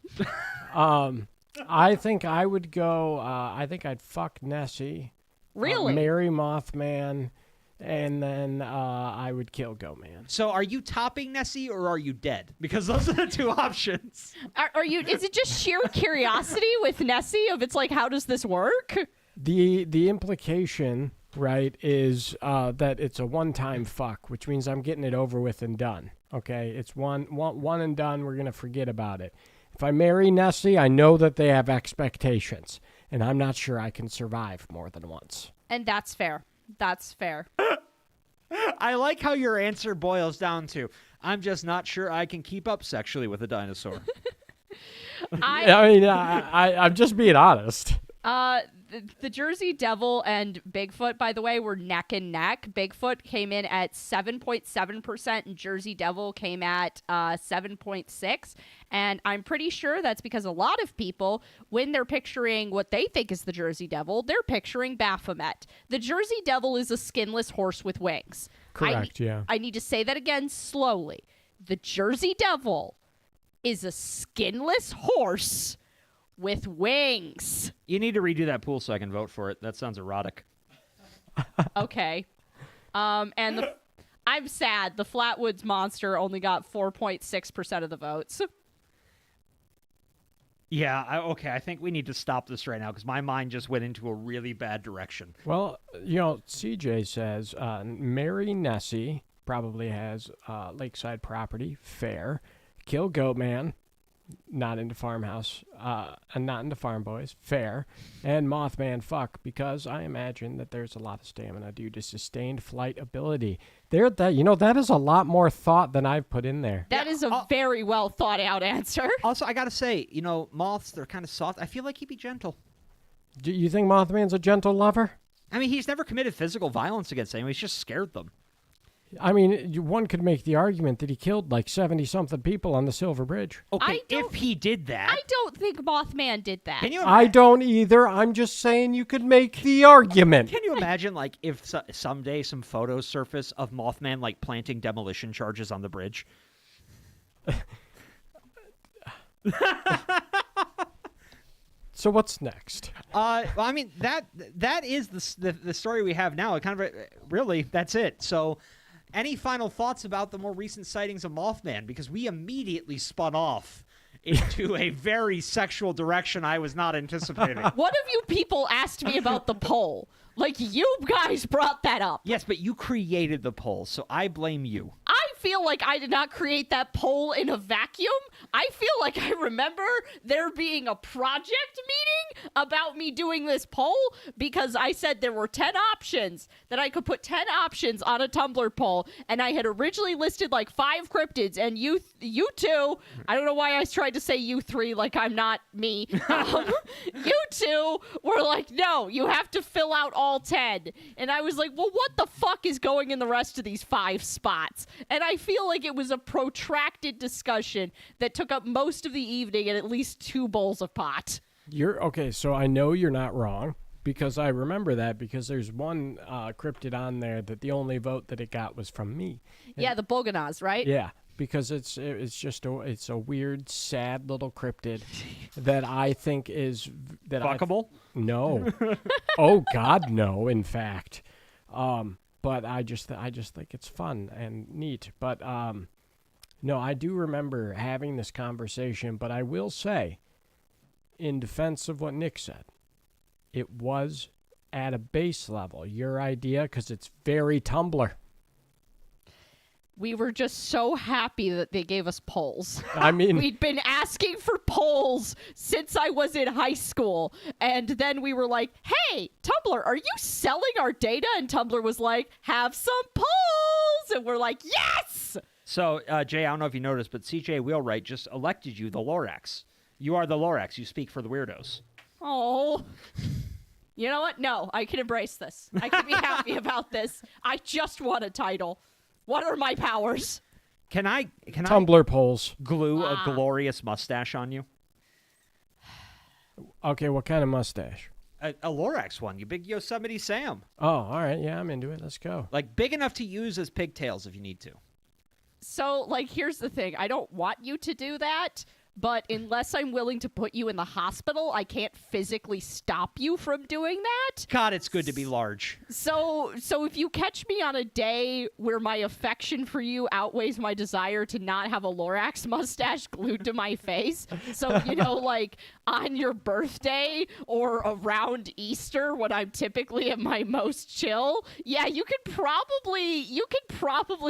I think I would go. I think I'd fuck Nessie. Really? Marry Mothman, and then I would kill Goatman. So are you topping Nessie or are you dead? Because those are the two options. Are you? Is it just sheer curiosity with Nessie of it's like, how does this work? The implication, right, is that it's a one-time fuck, which means I'm getting it over with and done. Okay, it's one and done. We're gonna forget about it. If I marry Nessie, I know that they have expectations, and I'm not sure I can survive more than once. And that's fair. That's fair. I like how your answer boils down to, I'm just not sure I can keep up sexually with a dinosaur. I'm just being honest. The Jersey Devil and Bigfoot, by the way, were neck and neck. Bigfoot came in at 7.7%, and Jersey Devil came at 7.6%. And I'm pretty sure that's because a lot of people, when they're picturing what they think is the Jersey Devil, they're picturing Baphomet. The Jersey Devil is a skinless horse with wings. Correct, yeah. I need to say that again slowly. The Jersey Devil is a skinless horse with wings. You need to redo that pool so I can vote for it. That sounds erotic. Okay. I'm sad. The Flatwoods Monster only got 4.6% of the votes. Yeah, I think we need to stop this right now because my mind just went into a really bad direction. Well, CJ says marry Nessie, probably has lakeside property, fair. Kill Goatman, not into farmhouse, and not into farm boys, fair. And Mothman, fuck, because I imagine that there's a lot of stamina due to sustained flight ability. That is a lot more thought than I've put in there. That is a very well thought out answer. Also, I gotta say, moths, they're kind of soft. I feel like he'd be gentle. Do you think Mothman's a gentle lover? I mean, he's never committed physical violence against anyone. He's just scared them. I mean, one could make the argument that he killed like 70-something people on the Silver Bridge. Okay, if he did that... I don't think Mothman did that. Can you I don't either. I'm just saying you could make the argument. Can you imagine, like, if someday some photos surface of Mothman, like, planting demolition charges on the bridge? So what's next? Well, I mean, that is the story we have now. It kind of really, that's it. So... any final thoughts about the more recent sightings of Mothman? Because we immediately spun off into a very sexual direction I was not anticipating. One of you people asked me about the poll. Like, you guys brought that up. Yes, but you created the poll, so I blame you. I feel like I did not create that poll in a vacuum. I feel like I remember there being a project meeting about me doing this poll because I said there were 10 options, that I could put 10 options on a Tumblr poll, and I had originally listed like 5 cryptids, and you two, I don't know why I tried to say you 3 like I'm not me. You two were like, no, you have to fill out all 10. And I was like, well, what the fuck is going in the rest of these 5 spots? And I feel like it was a protracted discussion that took up most of the evening and at least 2 bowls of pot. Okay, so I know you're not wrong. because I remember that because there's one cryptid on there that the only vote that it got was from me. Yeah, the Bogonas, right? Yeah, because it's a weird, sad little cryptid that I think is Fuckable? No. Oh God, no. In fact, but I just think it's fun and neat. But no, I do remember having this conversation. But I will say, in defense of what Nick said, it was at a base level your idea because it's very Tumblr. We were just so happy that they gave us polls. I mean, We'd been asking for polls since I was in high school. And then we were like, hey, Tumblr, are you selling our data? And Tumblr was like, have some polls. And we're like, yes! So, Jay, I don't know if you noticed, but CJ Wheelwright just elected you the Lorax. You are the Lorax. You speak for the weirdos. Oh. You know what? No, I can embrace this. I can be happy about this. I just want a title. What are my powers? Can I Tumblr polls. glue a glorious mustache on you? Okay, what kind of mustache? A Lorax one. You big Yosemite Sam. Oh, all right. Yeah, I'm into it. Let's go. Like, big enough to use as pigtails if you need to. So, like, here's the thing. I don't want you to do that, but unless I'm willing to put you in the hospital, I can't physically stop you from doing that. God, it's good to be large. So if you catch me on a day where my affection for you outweighs my desire to not have a Lorax mustache glued to my face, so, you know, like on your birthday or around Easter when I'm typically at my most chill, yeah, you could probably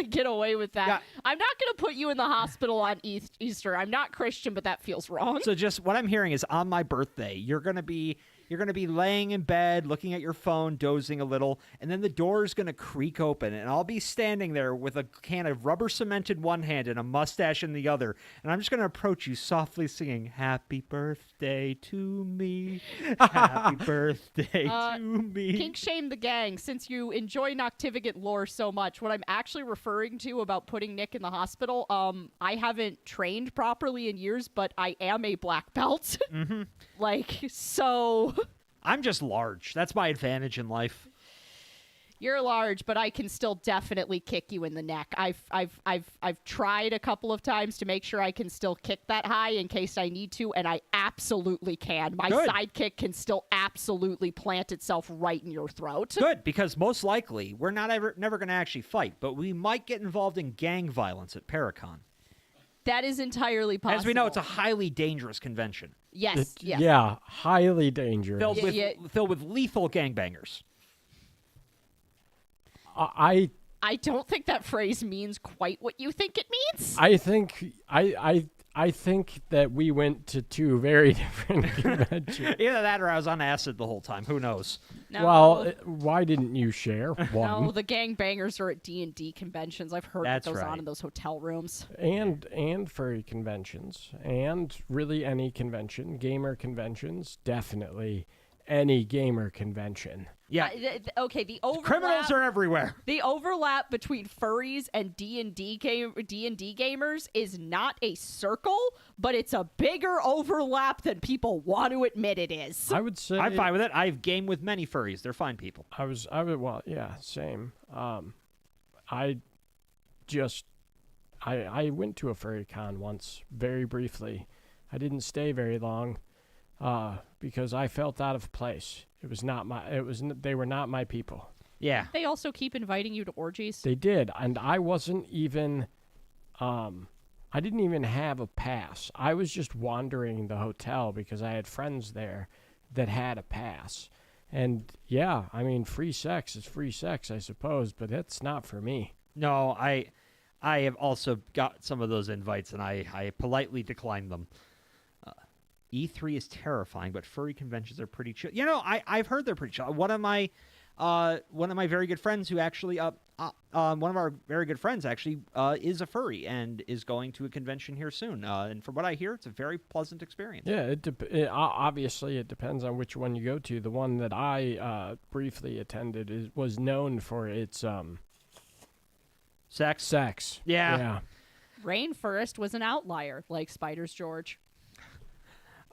get away with that. Yeah. I'm not going to put you in the hospital on Easter. I'm not Christian, but that feels wrong. So just what I'm hearing is on my birthday, you're gonna be laying in bed, looking at your phone, dozing a little, and then the door is gonna creak open, and I'll be standing there with a can of rubber cement in one hand and a mustache in the other, and I'm just gonna approach you softly singing, "Happy birthday to me, happy birthday to me." Kink shame the gang. Since you enjoy Noctivagant lore so much, what I'm actually referring to about putting Nick in the hospital, I haven't trained properly in years, but I am a black belt. Mm-hmm. Like, so... I'm just large. That's my advantage in life. You're large, but I can still definitely kick you in the neck. I've tried a couple of times to make sure I can still kick that high in case I need to, and I absolutely can. My Good. sidekick can still absolutely plant itself right in your throat. Good, because most likely we're never going to actually fight, but we might get involved in gang violence at Paracon. That is entirely possible. As we know, it's a highly dangerous convention. Yes, yes. Yeah, highly dangerous. Filled with lethal gangbangers. I don't think that phrase means quite what you think it means. I think that we went to two very different conventions. Either that or I was on acid the whole time. Who knows? No. Well, why didn't you share one? No, the gangbangers are at D&D conventions. I've heard That's what goes right. on in those hotel rooms. And furry conventions, and really any convention, gamer conventions, definitely any gamer convention. Yeah. Okay, the overlap. Criminals are everywhere. The overlap between furries and D&D gamers is not a circle, but it's a bigger overlap than people want to admit it is. I would say I'm fine with it. I've gamed with many furries. They're fine people. well, yeah, same. I went to a furry con once, very briefly. I didn't stay very long, because I felt out of place. They were not my people. Yeah. They also keep inviting you to orgies. They did, and I wasn't even, I didn't even have a pass. I was just wandering the hotel because I had friends there that had a pass. And yeah, I mean, free sex is free sex, I suppose, but it's not for me. No, I have also got some of those invites, and I politely declined them. E3 is terrifying, but furry conventions are pretty chill. You know, I've heard they're pretty chill. One of my very good friends who actually one of our very good friends actually is a furry and is going to a convention here soon. And from what I hear, it's a very pleasant experience. Yeah, obviously it depends on which one you go to. The one that I briefly attended was known for its sex. Yeah. Rainforest was an outlier, like Spiders George.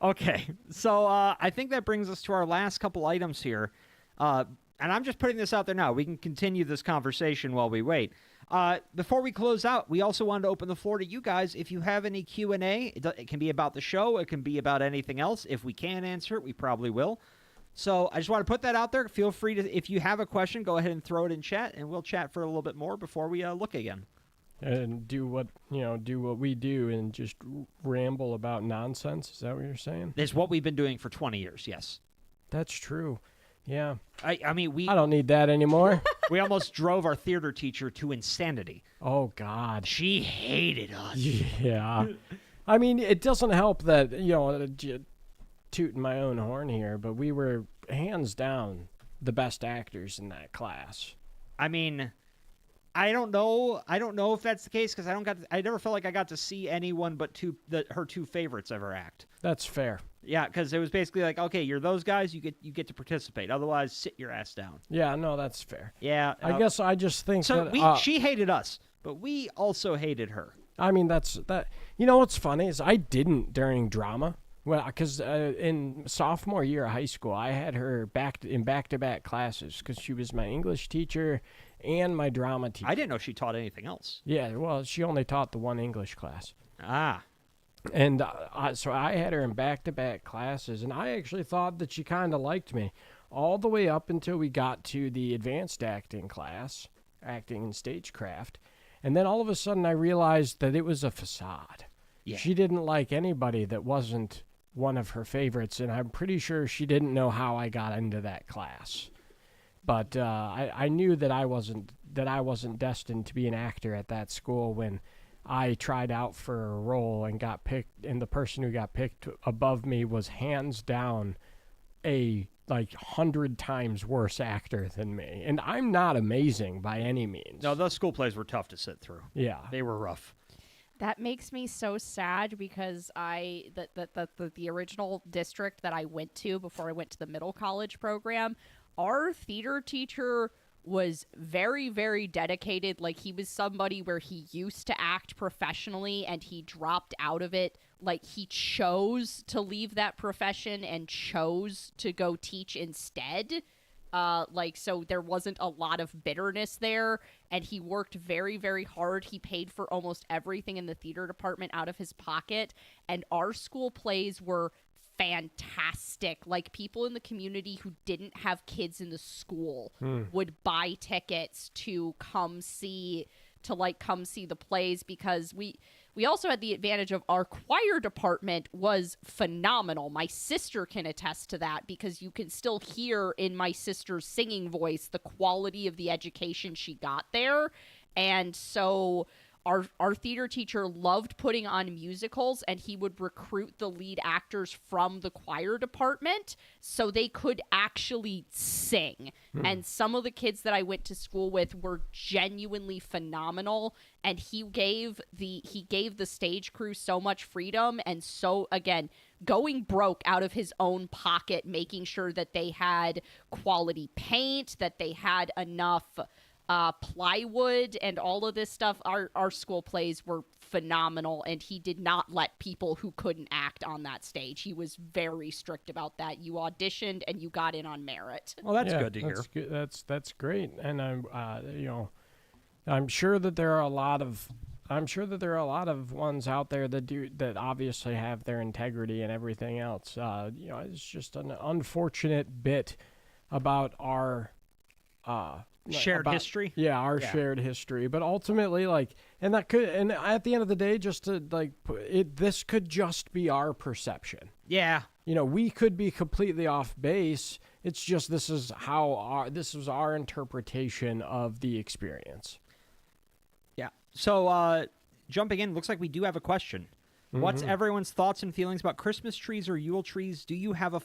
Okay, so I think that brings us to our last couple items here. And I'm just putting this out there now. We can continue this conversation while we wait. Before we close out, we also wanted to open the floor to you guys. If you have any Q&A, it can be about the show. It can be about anything else. If we can answer it, we probably will. So I just want to put that out there. Feel free to, if you have a question, go ahead and throw it in chat, and we'll chat for a little bit more before we look again. And do what we do and just ramble about nonsense. Is that what you're saying? It's what we've been doing for 20 years, yes. That's true. Yeah. I mean, I don't need that anymore. we almost drove our theater teacher to insanity. Oh, God. She hated us. Yeah. I mean, it doesn't help that, tooting my own horn here, but we were hands down the best actors in that class. I mean, I don't know if that's the case because I never felt like I got to see anyone but her two favorites ever act. That's fair. Yeah, because it was basically like, okay, you're those guys, you get to participate. Otherwise, sit your ass down. Yeah, no, that's fair. Yeah, I guess I just think so. that She hated us, but we also hated her. I mean, that's that. You know what's funny is I didn't during drama. Well, because in sophomore year of high school, I had her back-to-back classes because she was my English teacher and my drama teacher. I didn't know she taught anything else. Yeah, well, she only taught the one English class. Ah. And so I had her in back-to-back classes, and I actually thought that she kind of liked me all the way up until we got to the advanced acting class, acting and stagecraft. And then all of a sudden I realized that it was a facade. Yeah. She didn't like anybody that wasn't one of her favorites, and I'm pretty sure she didn't know how I got into that class. But I knew that I wasn't destined to be an actor at that school when I tried out for a role and got picked, and the person who got picked above me was hands down a 100 times worse actor than me. And I'm not amazing by any means. No, those school plays were tough to sit through. Yeah. They were rough. That makes me so sad because the original district that I went to before I went to the middle college program, our theater teacher was very, very dedicated. Like, he was somebody where he used to act professionally and he dropped out of it. Like, he chose to leave that profession and chose to go teach instead. So there wasn't a lot of bitterness there, and he worked very, very hard. He paid for almost everything in the theater department out of his pocket, and our school plays were fantastic. Like, people in the community who didn't have kids in the school would buy tickets to come see the plays because we also had the advantage of our choir department was phenomenal. My sister can attest to that because you can still hear in my sister's singing voice the quality of the education she got there. And so our theater teacher loved putting on musicals, and he would recruit the lead actors from the choir department so they could actually sing. And some of the kids that I went to school with were genuinely phenomenal, and he gave the stage crew so much freedom, and so, again, going broke out of his own pocket, making sure that they had quality paint, that they had enough plywood and all of this stuff. Our school plays were phenomenal, and he did not let people who couldn't act on that stage. He was very strict about that. You auditioned and you got in on merit. Well, that's good to hear. Good. That's great. And I'm sure that there are a lot of ones out there that obviously have their integrity and everything else. It's just an unfortunate bit about our history. Yeah, our shared history. But ultimately, and at the end of the day, just to this could just be our perception. Yeah. We could be completely off base. It's just this is our interpretation of the experience. Yeah. So jumping in, looks like we do have a question. What's everyone's thoughts and feelings about Christmas trees or Yule trees? Do you have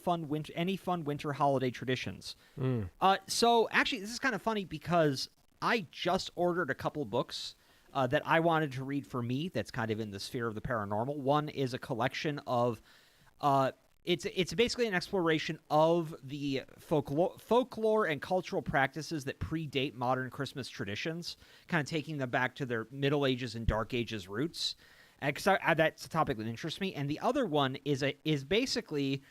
any fun winter holiday traditions? So actually, this is kind of funny because I just ordered a couple books that I wanted to read for me that's kind of in the sphere of the paranormal. One is a collection of it's basically an exploration of the folklore and cultural practices that predate modern Christmas traditions, kind of taking them back to their Middle Ages and Dark Ages roots. Because that's a topic that interests me. And the other one is basically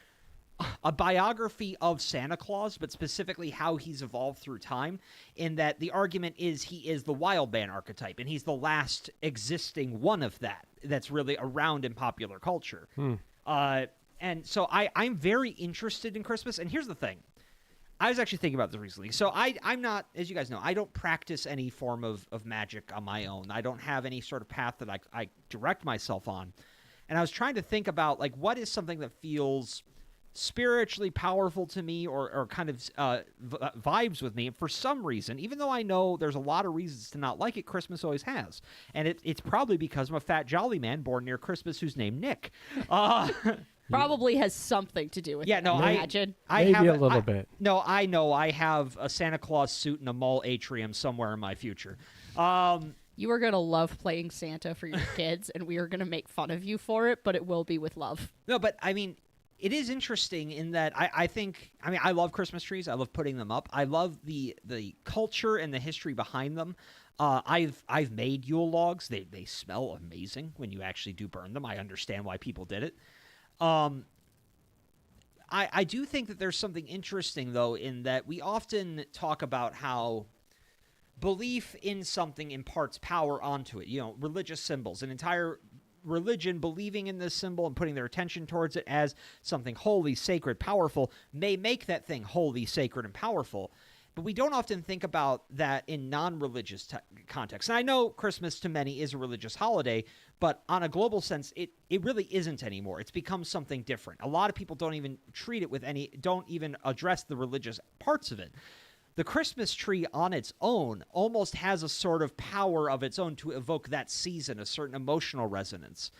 a biography of Santa Claus, but specifically how he's evolved through time, in that the argument is he is the wild man archetype, and he's the last existing one of that's really around in popular culture. And so I'm very interested in Christmas, and here's the thing. I was actually thinking about this recently. So I'm not, as you guys know, I don't practice any form of magic on my own. I don't have any sort of path that I direct myself on. And I was trying to think about, like, what is something that feels spiritually powerful to me or kind of vibes with me. And for some reason, even though I know there's a lot of reasons to not like it, Christmas always has. And it's probably because I'm a fat, jolly man born near Christmas who's named Nick. Probably has something to do with it, I imagine. Maybe a little bit. No, I know. I have a Santa Claus suit in a mall atrium somewhere in my future. You are going to love playing Santa for your kids, and we are going to make fun of you for it, but it will be with love. No, but I mean, it is interesting in that I think, I love Christmas trees. I love putting them up. I love the culture and the history behind them. I've made Yule logs. They smell amazing when you actually do burn them. I understand why people did it. I do think that there's something interesting, though, in that we often talk about how belief in something imparts power onto it. You know, religious symbols, an entire religion believing in this symbol and putting their attention towards it as something holy, sacred, powerful may make that thing holy, sacred, and powerful. But we don't often think about that in non-religious contexts. And I know Christmas to many is a religious holiday, but on a global sense, it really isn't anymore. It's become something different. A lot of people don't even treat it don't even address the religious parts of it. The Christmas tree on its own almost has a sort of power of its own to evoke that season, a certain emotional resonance.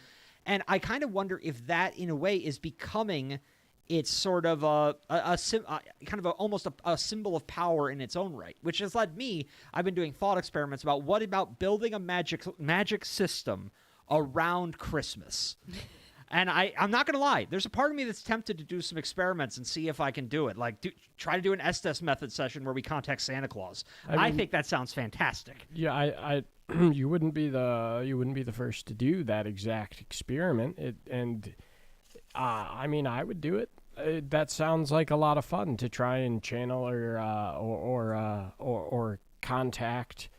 And I kind of wonder if that, in a way, is becoming it's sort of almost a symbol of power in its own right, which has led me. I've been doing thought experiments about what about building a magic system around Christmas. And I'm not going to lie. There's a part of me that's tempted to do some experiments and see if I can do it. Like try to do an Estes method session where we contact Santa Claus. I think that sounds fantastic. Yeah, you wouldn't be the first to do that exact experiment. I would do it. That sounds like a lot of fun to try and channel or contact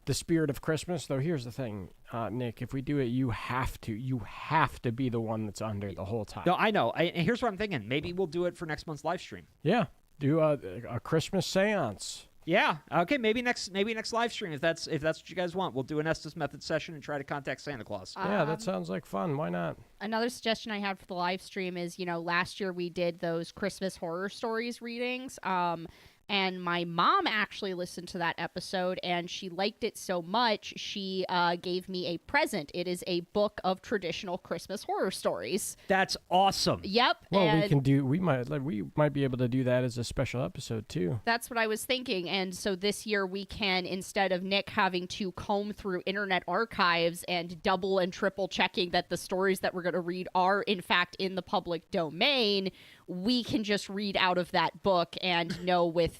the spirit of Christmas. Though here's the thing, Nick, if we do it, you have to be the one that's under the whole time. No, I know. And here's what I'm thinking. Maybe we'll do it for next month's live stream. Yeah, do a Christmas seance. Yeah. Okay. Maybe next live stream, if that's what you guys want, we'll do an Estes method session and try to contact Santa Claus. Yeah, that sounds like fun. Why not? Another suggestion I had for the live stream is, last year we did those Christmas horror stories readings. And my mom actually listened to that episode, and she liked it so much, she gave me a present. It is a book of traditional Christmas horror stories. That's awesome. Yep. Well, we might be able to do that as a special episode too. That's what I was thinking. And so this year we can, instead of Nick having to comb through internet archives and double and triple checking that the stories that we're going to read are in fact in the public domain, we can just read out of that book and know with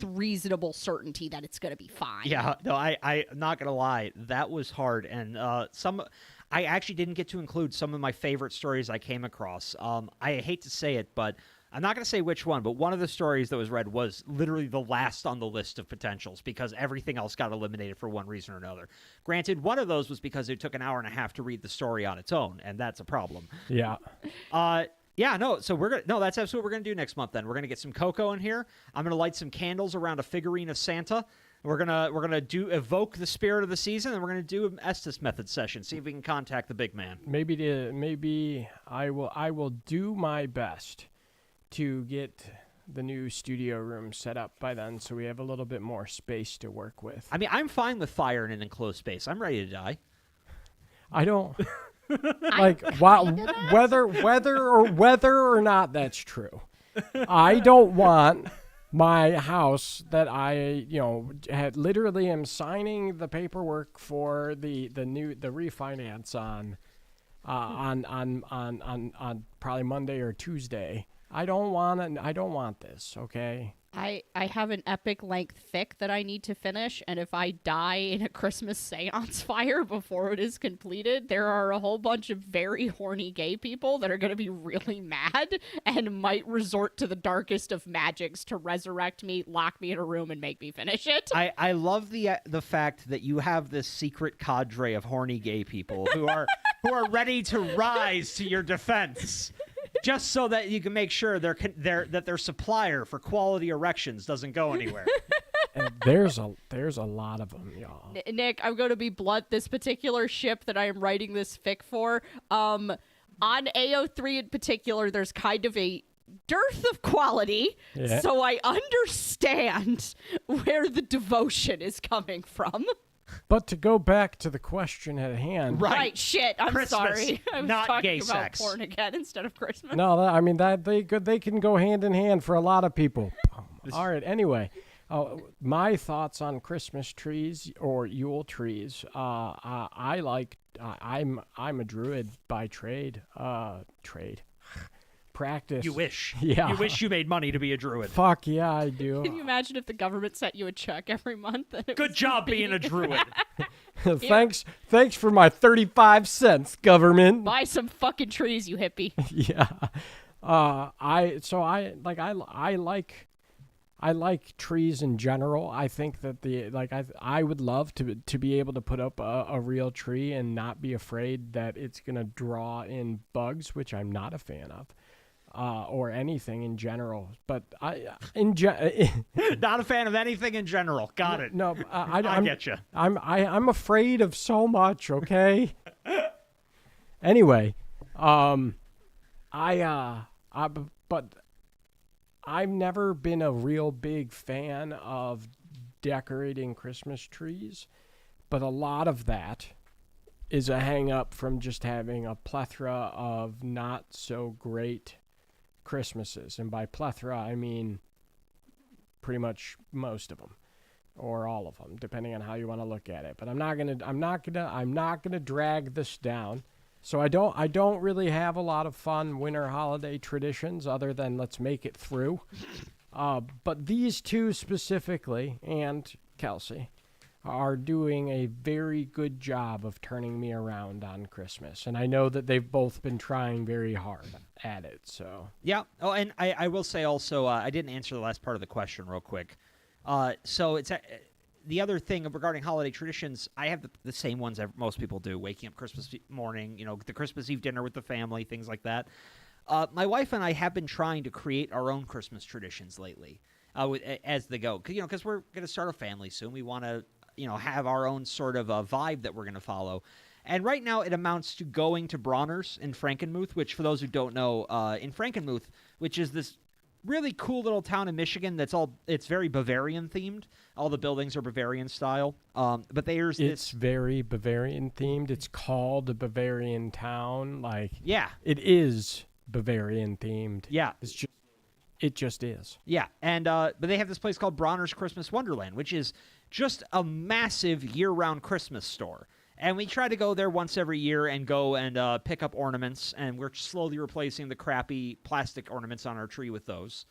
reasonable certainty that it's going to be fine. Yeah, no, I'm not going to lie. That was hard. And I actually didn't get to include some of my favorite stories I came across. I hate to say it, but I'm not going to say which one, but one of the stories that was read was literally the last on the list of potentials because everything else got eliminated for one reason or another. Granted, one of those was because it took an hour and a half to read the story on its own, and that's a problem. Yeah. Yeah, no, so that's absolutely what we're going to do next month then. We're going to get some cocoa in here. I'm going to light some candles around a figurine of Santa. We're going to evoke the spirit of the season, and we're going to do an Estes method session, see if we can contact the big man. Maybe I will do my best to get the new studio room set up by then so we have a little bit more space to work with. I mean, I'm fine with fire in an enclosed space. I'm ready to die. I don't whether or not that's true. I don't want my house that I had literally am signing the paperwork for the refinance on probably Monday or Tuesday. I don't want this, okay? I have an epic length fic that I need to finish, and if I die in a Christmas seance fire before it is completed, there are a whole bunch of very horny gay people that are going to be really mad and might resort to the darkest of magics to resurrect me, lock me in a room, and make me finish it. I love the fact that you have this secret cadre of horny gay people who are ready to rise to your defense. Just so that you can make sure that their supplier for quality erections doesn't go anywhere. And there's a lot of them, y'all. Nick, I'm going to be blunt. This particular ship that I am writing this fic for, on AO3 in particular, there's kind of a dearth of quality, so I understand where the devotion is coming from. But to go back to the question at hand, Right, shit. I'm Christmas, sorry. I was not talking gay about sex. porn again instead of Christmas. no, I mean that they can go hand in hand for a lot of people. All right. Anyway, my thoughts on Christmas trees or Yule trees. I'm a druid by trade. Practice. You wish. Yeah. You wish you made money to be a druid. Fuck yeah, I do. Can you imagine if the government sent you a check every month? And it Good was job being a druid. Thanks for my 35 cents, government. Buy some fucking trees, you hippie. Yeah. I like trees in general. I think that I would love to be able to put up a real tree and not be afraid that it's gonna draw in bugs, which I'm not a fan of. Or anything in general, but Not a fan of anything in general. Got it. No, I get you. I'm afraid of so much. Okay. Anyway, but I've never been a real big fan of decorating Christmas trees, but a lot of that is a hang up from just having a plethora of not so great Christmases, and by plethora I mean pretty much most of them or all of them, depending on how you want to look at it. But I'm not gonna drag this down. So I don't really have a lot of fun winter holiday traditions other than let's make it through. But these two specifically, and Kelsey, are doing a very good job of turning me around on Christmas. And I know that they've both been trying very hard at it. So Yeah. Oh, and I will say also, I didn't answer the last part of the question real quick. So it's the other thing regarding holiday traditions. I have the same ones that most people do: waking up Christmas morning, the Christmas Eve dinner with the family, things like that. My wife and I have been trying to create our own Christmas traditions lately, as they go. Because we're going to start a family soon. We want to, have our own sort of a vibe that we're going to follow. And right now it amounts to going to Bronner's in Frankenmuth, which, for those who don't know, in Frankenmuth, which is this really cool little town in Michigan it's very Bavarian themed. All the buildings are Bavarian style. But it's very Bavarian themed. It's called a Bavarian town. Yeah. It is Bavarian themed. Yeah. It just is. Yeah. And but they have this place called Bronner's Christmas Wonderland, which is just a massive year-round Christmas store. And we try to go there once every year and go and pick up ornaments, and we're slowly replacing the crappy plastic ornaments on our tree with those.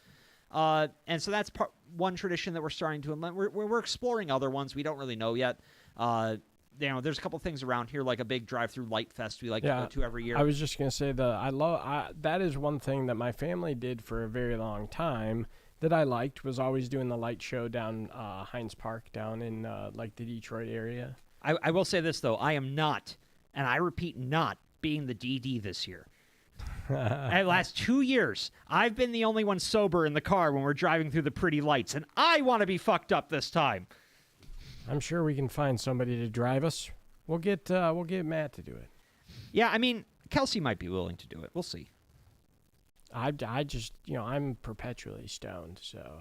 And so that's one tradition that we're starting to implement. We're exploring other ones. We don't really know yet. There's a couple things around here, like a big drive-through light fest we like to go to every year. I was just going to say that is one thing that my family did for a very long time that I liked, was always doing the light show down Hines Park down in the Detroit area. I will say this, though. I am not, and I repeat, not being the DD this year. The last 2 years, I've been the only one sober in the car when we're driving through the pretty lights, and I want to be fucked up this time. I'm sure we can find somebody to drive us. We'll get Matt to do it. Yeah, I mean, Kelsey might be willing to do it. We'll see. I just, I'm perpetually stoned, so.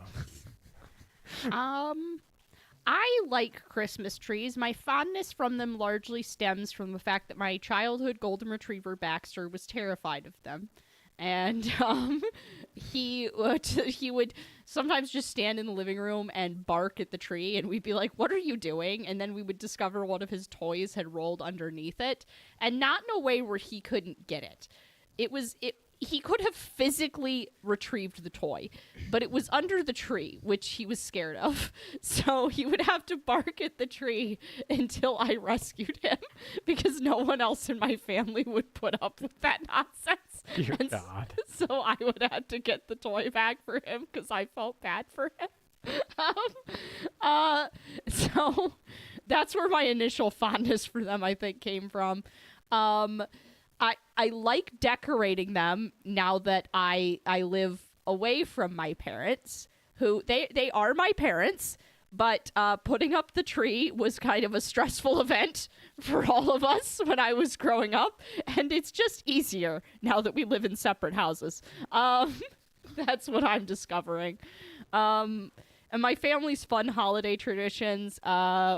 I like Christmas trees. My fondness from them largely stems from the fact that my childhood golden retriever Baxter was terrified of them. And he would sometimes just stand in the living room and bark at the tree, and we'd be like, "What are you doing?" And then we would discover one of his toys had rolled underneath it, and not in a way where he couldn't get it. he could have physically retrieved the toy, but it was under the tree, which he was scared of. So he would have to bark at the tree until I rescued him, because no one else in my family would put up with that nonsense. Dear And God. So I would have to get the toy back for him because I felt bad for him. So that's where my initial fondness for them, I think, came from. I like decorating them now that I live away from my parents, who they are my parents, but putting up the tree was kind of a stressful event for all of us when I was growing up, and it's just easier now that we live in separate houses. That's what I'm discovering. And my family's fun holiday traditions.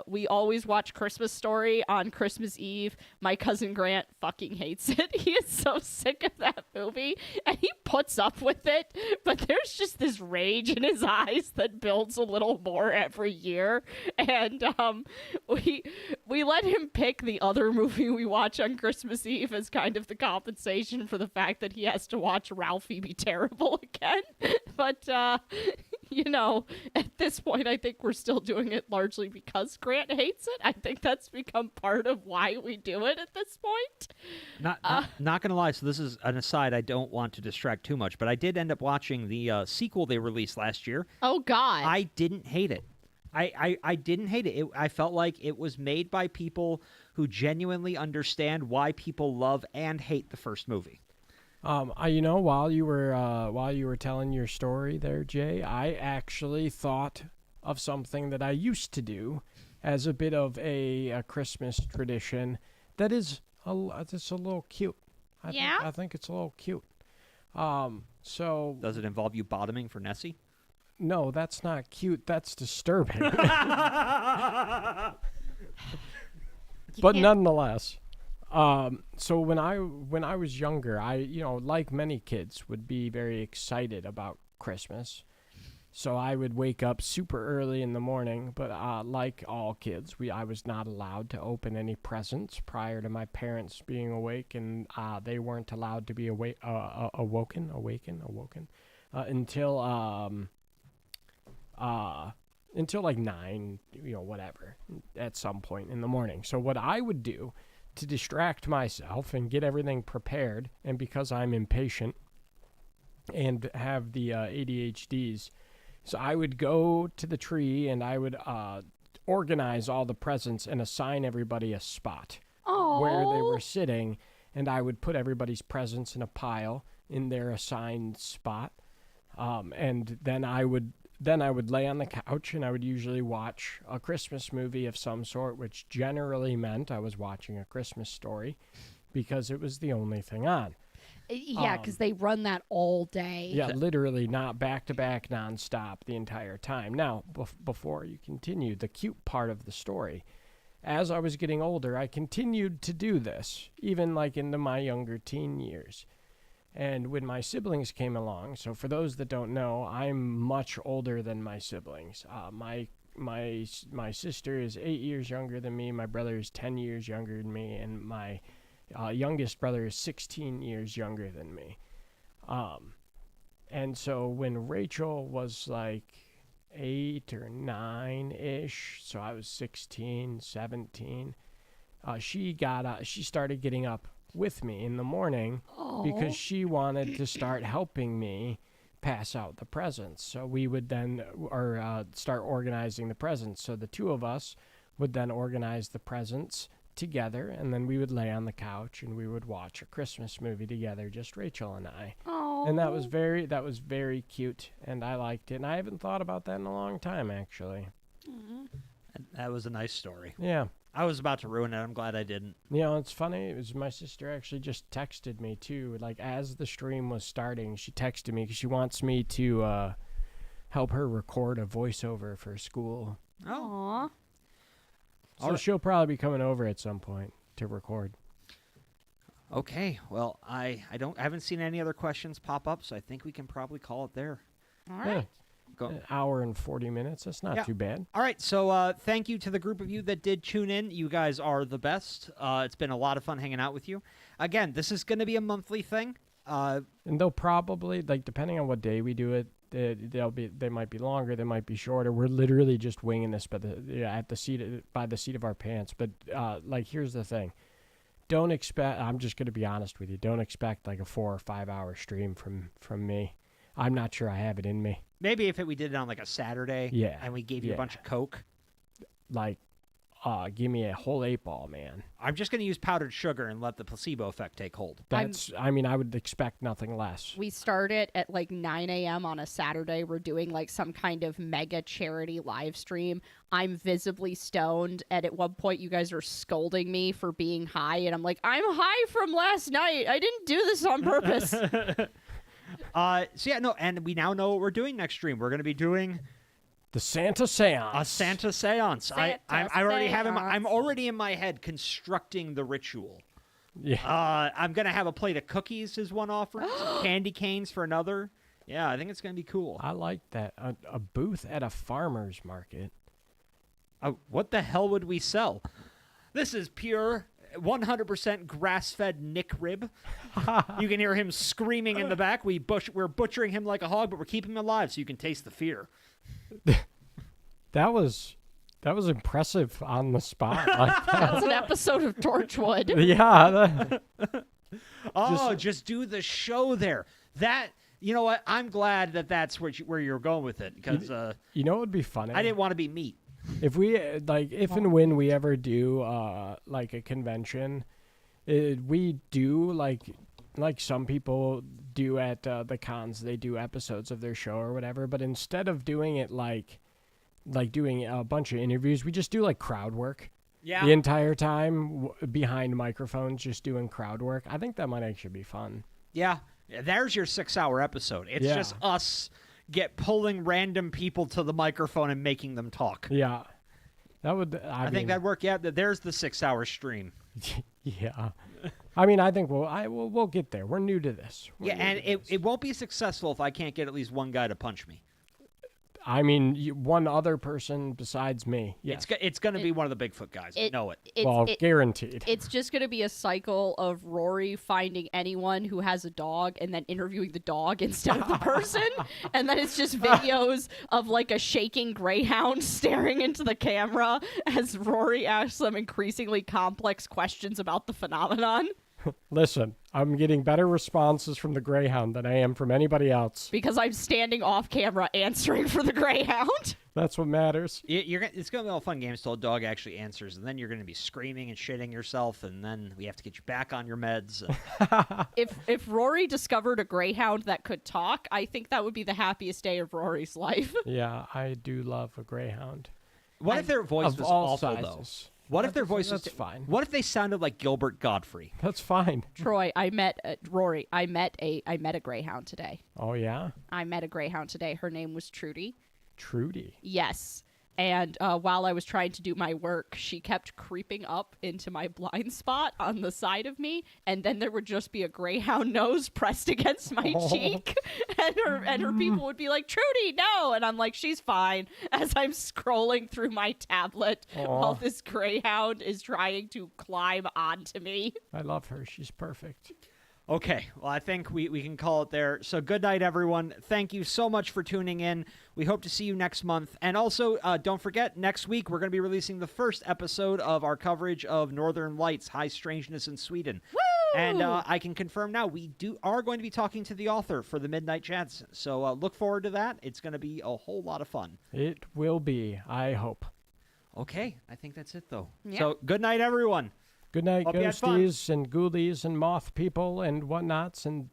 We always watch Christmas Story on Christmas Eve. My cousin Grant fucking hates it. He is so sick of that movie, and he puts up with it. But there's just this rage in his eyes that builds a little more every year. And we let him pick the other movie we watch on Christmas Eve as kind of the compensation for the fact that he has to watch Ralphie be terrible again. But you know, at this point, I think we're still doing it largely because Grant hates it. I think that's become part of why we do it at this point. Not gonna lie, so this is an aside. I don't want to distract too much, but I did end up watching the sequel they released last year. Oh, God. I didn't hate it. I didn't hate it. I felt like it was made by people who genuinely understand why people love and hate the first movie. You know, while you were telling your story there, Jay, I actually thought of something that I used to do as a bit of a Christmas tradition that is it's a little cute. I think it's a little cute. So Does it involve you bottoming for Nessie? no, that's not cute. That's disturbing. But nonetheless. So when I was younger, I, like many kids, would be very excited about Christmas. So I would wake up super early in the morning, but like all kids, I was not allowed to open any presents prior to my parents being awake, and they weren't allowed to be awoken until like 9, whatever, at some point in the morning. So what I would do to distract myself and get everything prepared, and because I'm impatient and have the ADHDs, so I would go to the tree and I would organize all the presents and assign everybody a spot where they were sitting, and I would put everybody's presents in a pile in their assigned spot, and then I would lay on the couch, and I would usually watch a Christmas movie of some sort, which generally meant I was watching A Christmas Story because it was the only thing on. Yeah, because they run that all day. Yeah, literally not back-to-back nonstop the entire time. Now, before you continue, the cute part of the story, as I was getting older, I continued to do this, even like into my younger teen years. And when my siblings came along, so for those that don't know, I'm much older than my siblings. My sister is 8 years younger than me. My brother is 10 years younger than me, and my youngest brother is 16 years younger than me. And so when Rachel was like 8 or 9-ish, so I was 16, 17, she started getting up with me in the morning because she wanted to start helping me pass out the presents. So we would then start organizing the presents. So the two of us would then organize the presents together, and then we would lay on the couch and we would watch a Christmas movie together, just Rachel and I. Aww. And that was very cute, and I liked it. And I haven't thought about that in a long time, actually. Mm-hmm. That was a nice story. Yeah. I was about to ruin it. I'm glad I didn't. It's funny. It was my sister actually just texted me too. Like as the stream was starting, she texted me because she wants me to help her record a voiceover for school. Aww. So she'll probably be coming over at some point to record. Okay. Well, I haven't seen any other questions pop up, so I think we can probably call it there. All right. Yeah. Go. An hour and 40 minutes. That's not too bad. All right, so thank you to the group of you that did tune in. You guys are the best. It's been a lot of fun hanging out with you. Again, this is going to be a monthly thing. And they'll probably, like, depending on what day we do it, they might be longer, they might be shorter. We're literally just winging this by the seat of our pants. But like, here's the thing: don't expect. I'm just gonna be honest with you. Don't expect like a 4 or 5 hour stream from me. I'm not sure I have it in me. Maybe if we did it on like a Saturday, Yeah, and we gave you a yeah. bunch of Coke. Like, give me a whole 8-ball, man. I'm just gonna use powdered sugar and let the placebo effect take hold. I mean, I would expect nothing less. We start it at like 9 a.m. on a Saturday. We're doing like some kind of mega charity live stream. I'm visibly stoned, and at one point you guys are scolding me for being high, and I'm like, I'm high from last night. I didn't do this on purpose. So yeah, no, and we now know what we're doing next stream. We're gonna be doing The Santa Seance. a Santa seance. Santa I already have seance. I'm already in my head constructing the ritual. Yeah. I'm gonna have a plate of cookies as one offering, some candy canes for another. Yeah, I think it's gonna be cool. I like that. A booth at a farmer's market. What the hell would we sell? This is pure 100% grass-fed Nick rib. You can hear him screaming in the back. We're butchering him like a hog, but we're keeping him alive so you can taste the fear. That was impressive on the spot. Like that. That's an episode of Torchwood. Yeah. Just do the show there. You know what? I'm glad that's where you're going with it, because You know what would be funny? I didn't want to be meat. If we if and when we ever do like a convention, we do like some people do at the cons. They do episodes of their show or whatever. But instead of doing it like doing a bunch of interviews, we just do like crowd work. Yeah. The entire time behind microphones, just doing crowd work. I think that might actually be fun. Yeah. There's your 6-hour episode. It's Yeah. just us pulling random people to the microphone and making them talk. Yeah, that would. I think that'd work. Yeah, there's the 6-hour stream. Yeah, I mean, I think we'll get there. We're new to this. It won't be successful if I can't get at least one guy to punch me. I mean, one other person besides me. Yeah, It's going to be one of the Bigfoot guys. I know it. Guaranteed. It's just going to be a cycle of Rory finding anyone who has a dog and then interviewing the dog instead of the person. And then it's just videos of like a shaking greyhound staring into the camera as Rory asks them increasingly complex questions about the phenomenon. Listen, I'm getting better responses from the Greyhound than I am from anybody else. Because I'm standing off camera answering for the greyhound. That's what matters. It's going to be all fun games till a dog actually answers, and then you're going to be screaming and shitting yourself, and then we have to get you back on your meds. If Rory discovered a greyhound that could talk, I think that would be the happiest day of Rory's life. Yeah, I do love a Greyhound. What if their voice Of was all awful, sizes. though? What if their voice was... That's fine. What if they sounded like Gilbert Godfrey? That's fine. Troy, Rory. I met a greyhound today. Oh, yeah? I met a greyhound today. Her name was Trudy. Trudy. Yes. And while I was trying to do my work, she kept creeping up into my blind spot on the side of me, and then there would just be a greyhound nose pressed against my cheek, and her people would be like, "Trudy, no!" And I'm like, "She's fine." As I'm scrolling through my tablet while this greyhound is trying to climb onto me. I love her. She's perfect. Okay, well, I think we can call it there. So good night, everyone. Thank you so much for tuning in. We hope to see you next month. And also, don't forget, next week we're going to be releasing the first episode of our coverage of Northern Lights, High Strangeness in Sweden. Woo! And I can confirm now, we are going to be talking to the author for the Midnight Chats. So look forward to that. It's going to be a whole lot of fun. It will be, I hope. Okay, I think that's it, though. Yeah. So good night, everyone. Good night, Hope you had fun. ghosties and ghoulies and moth people and whatnots and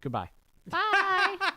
goodbye. Bye.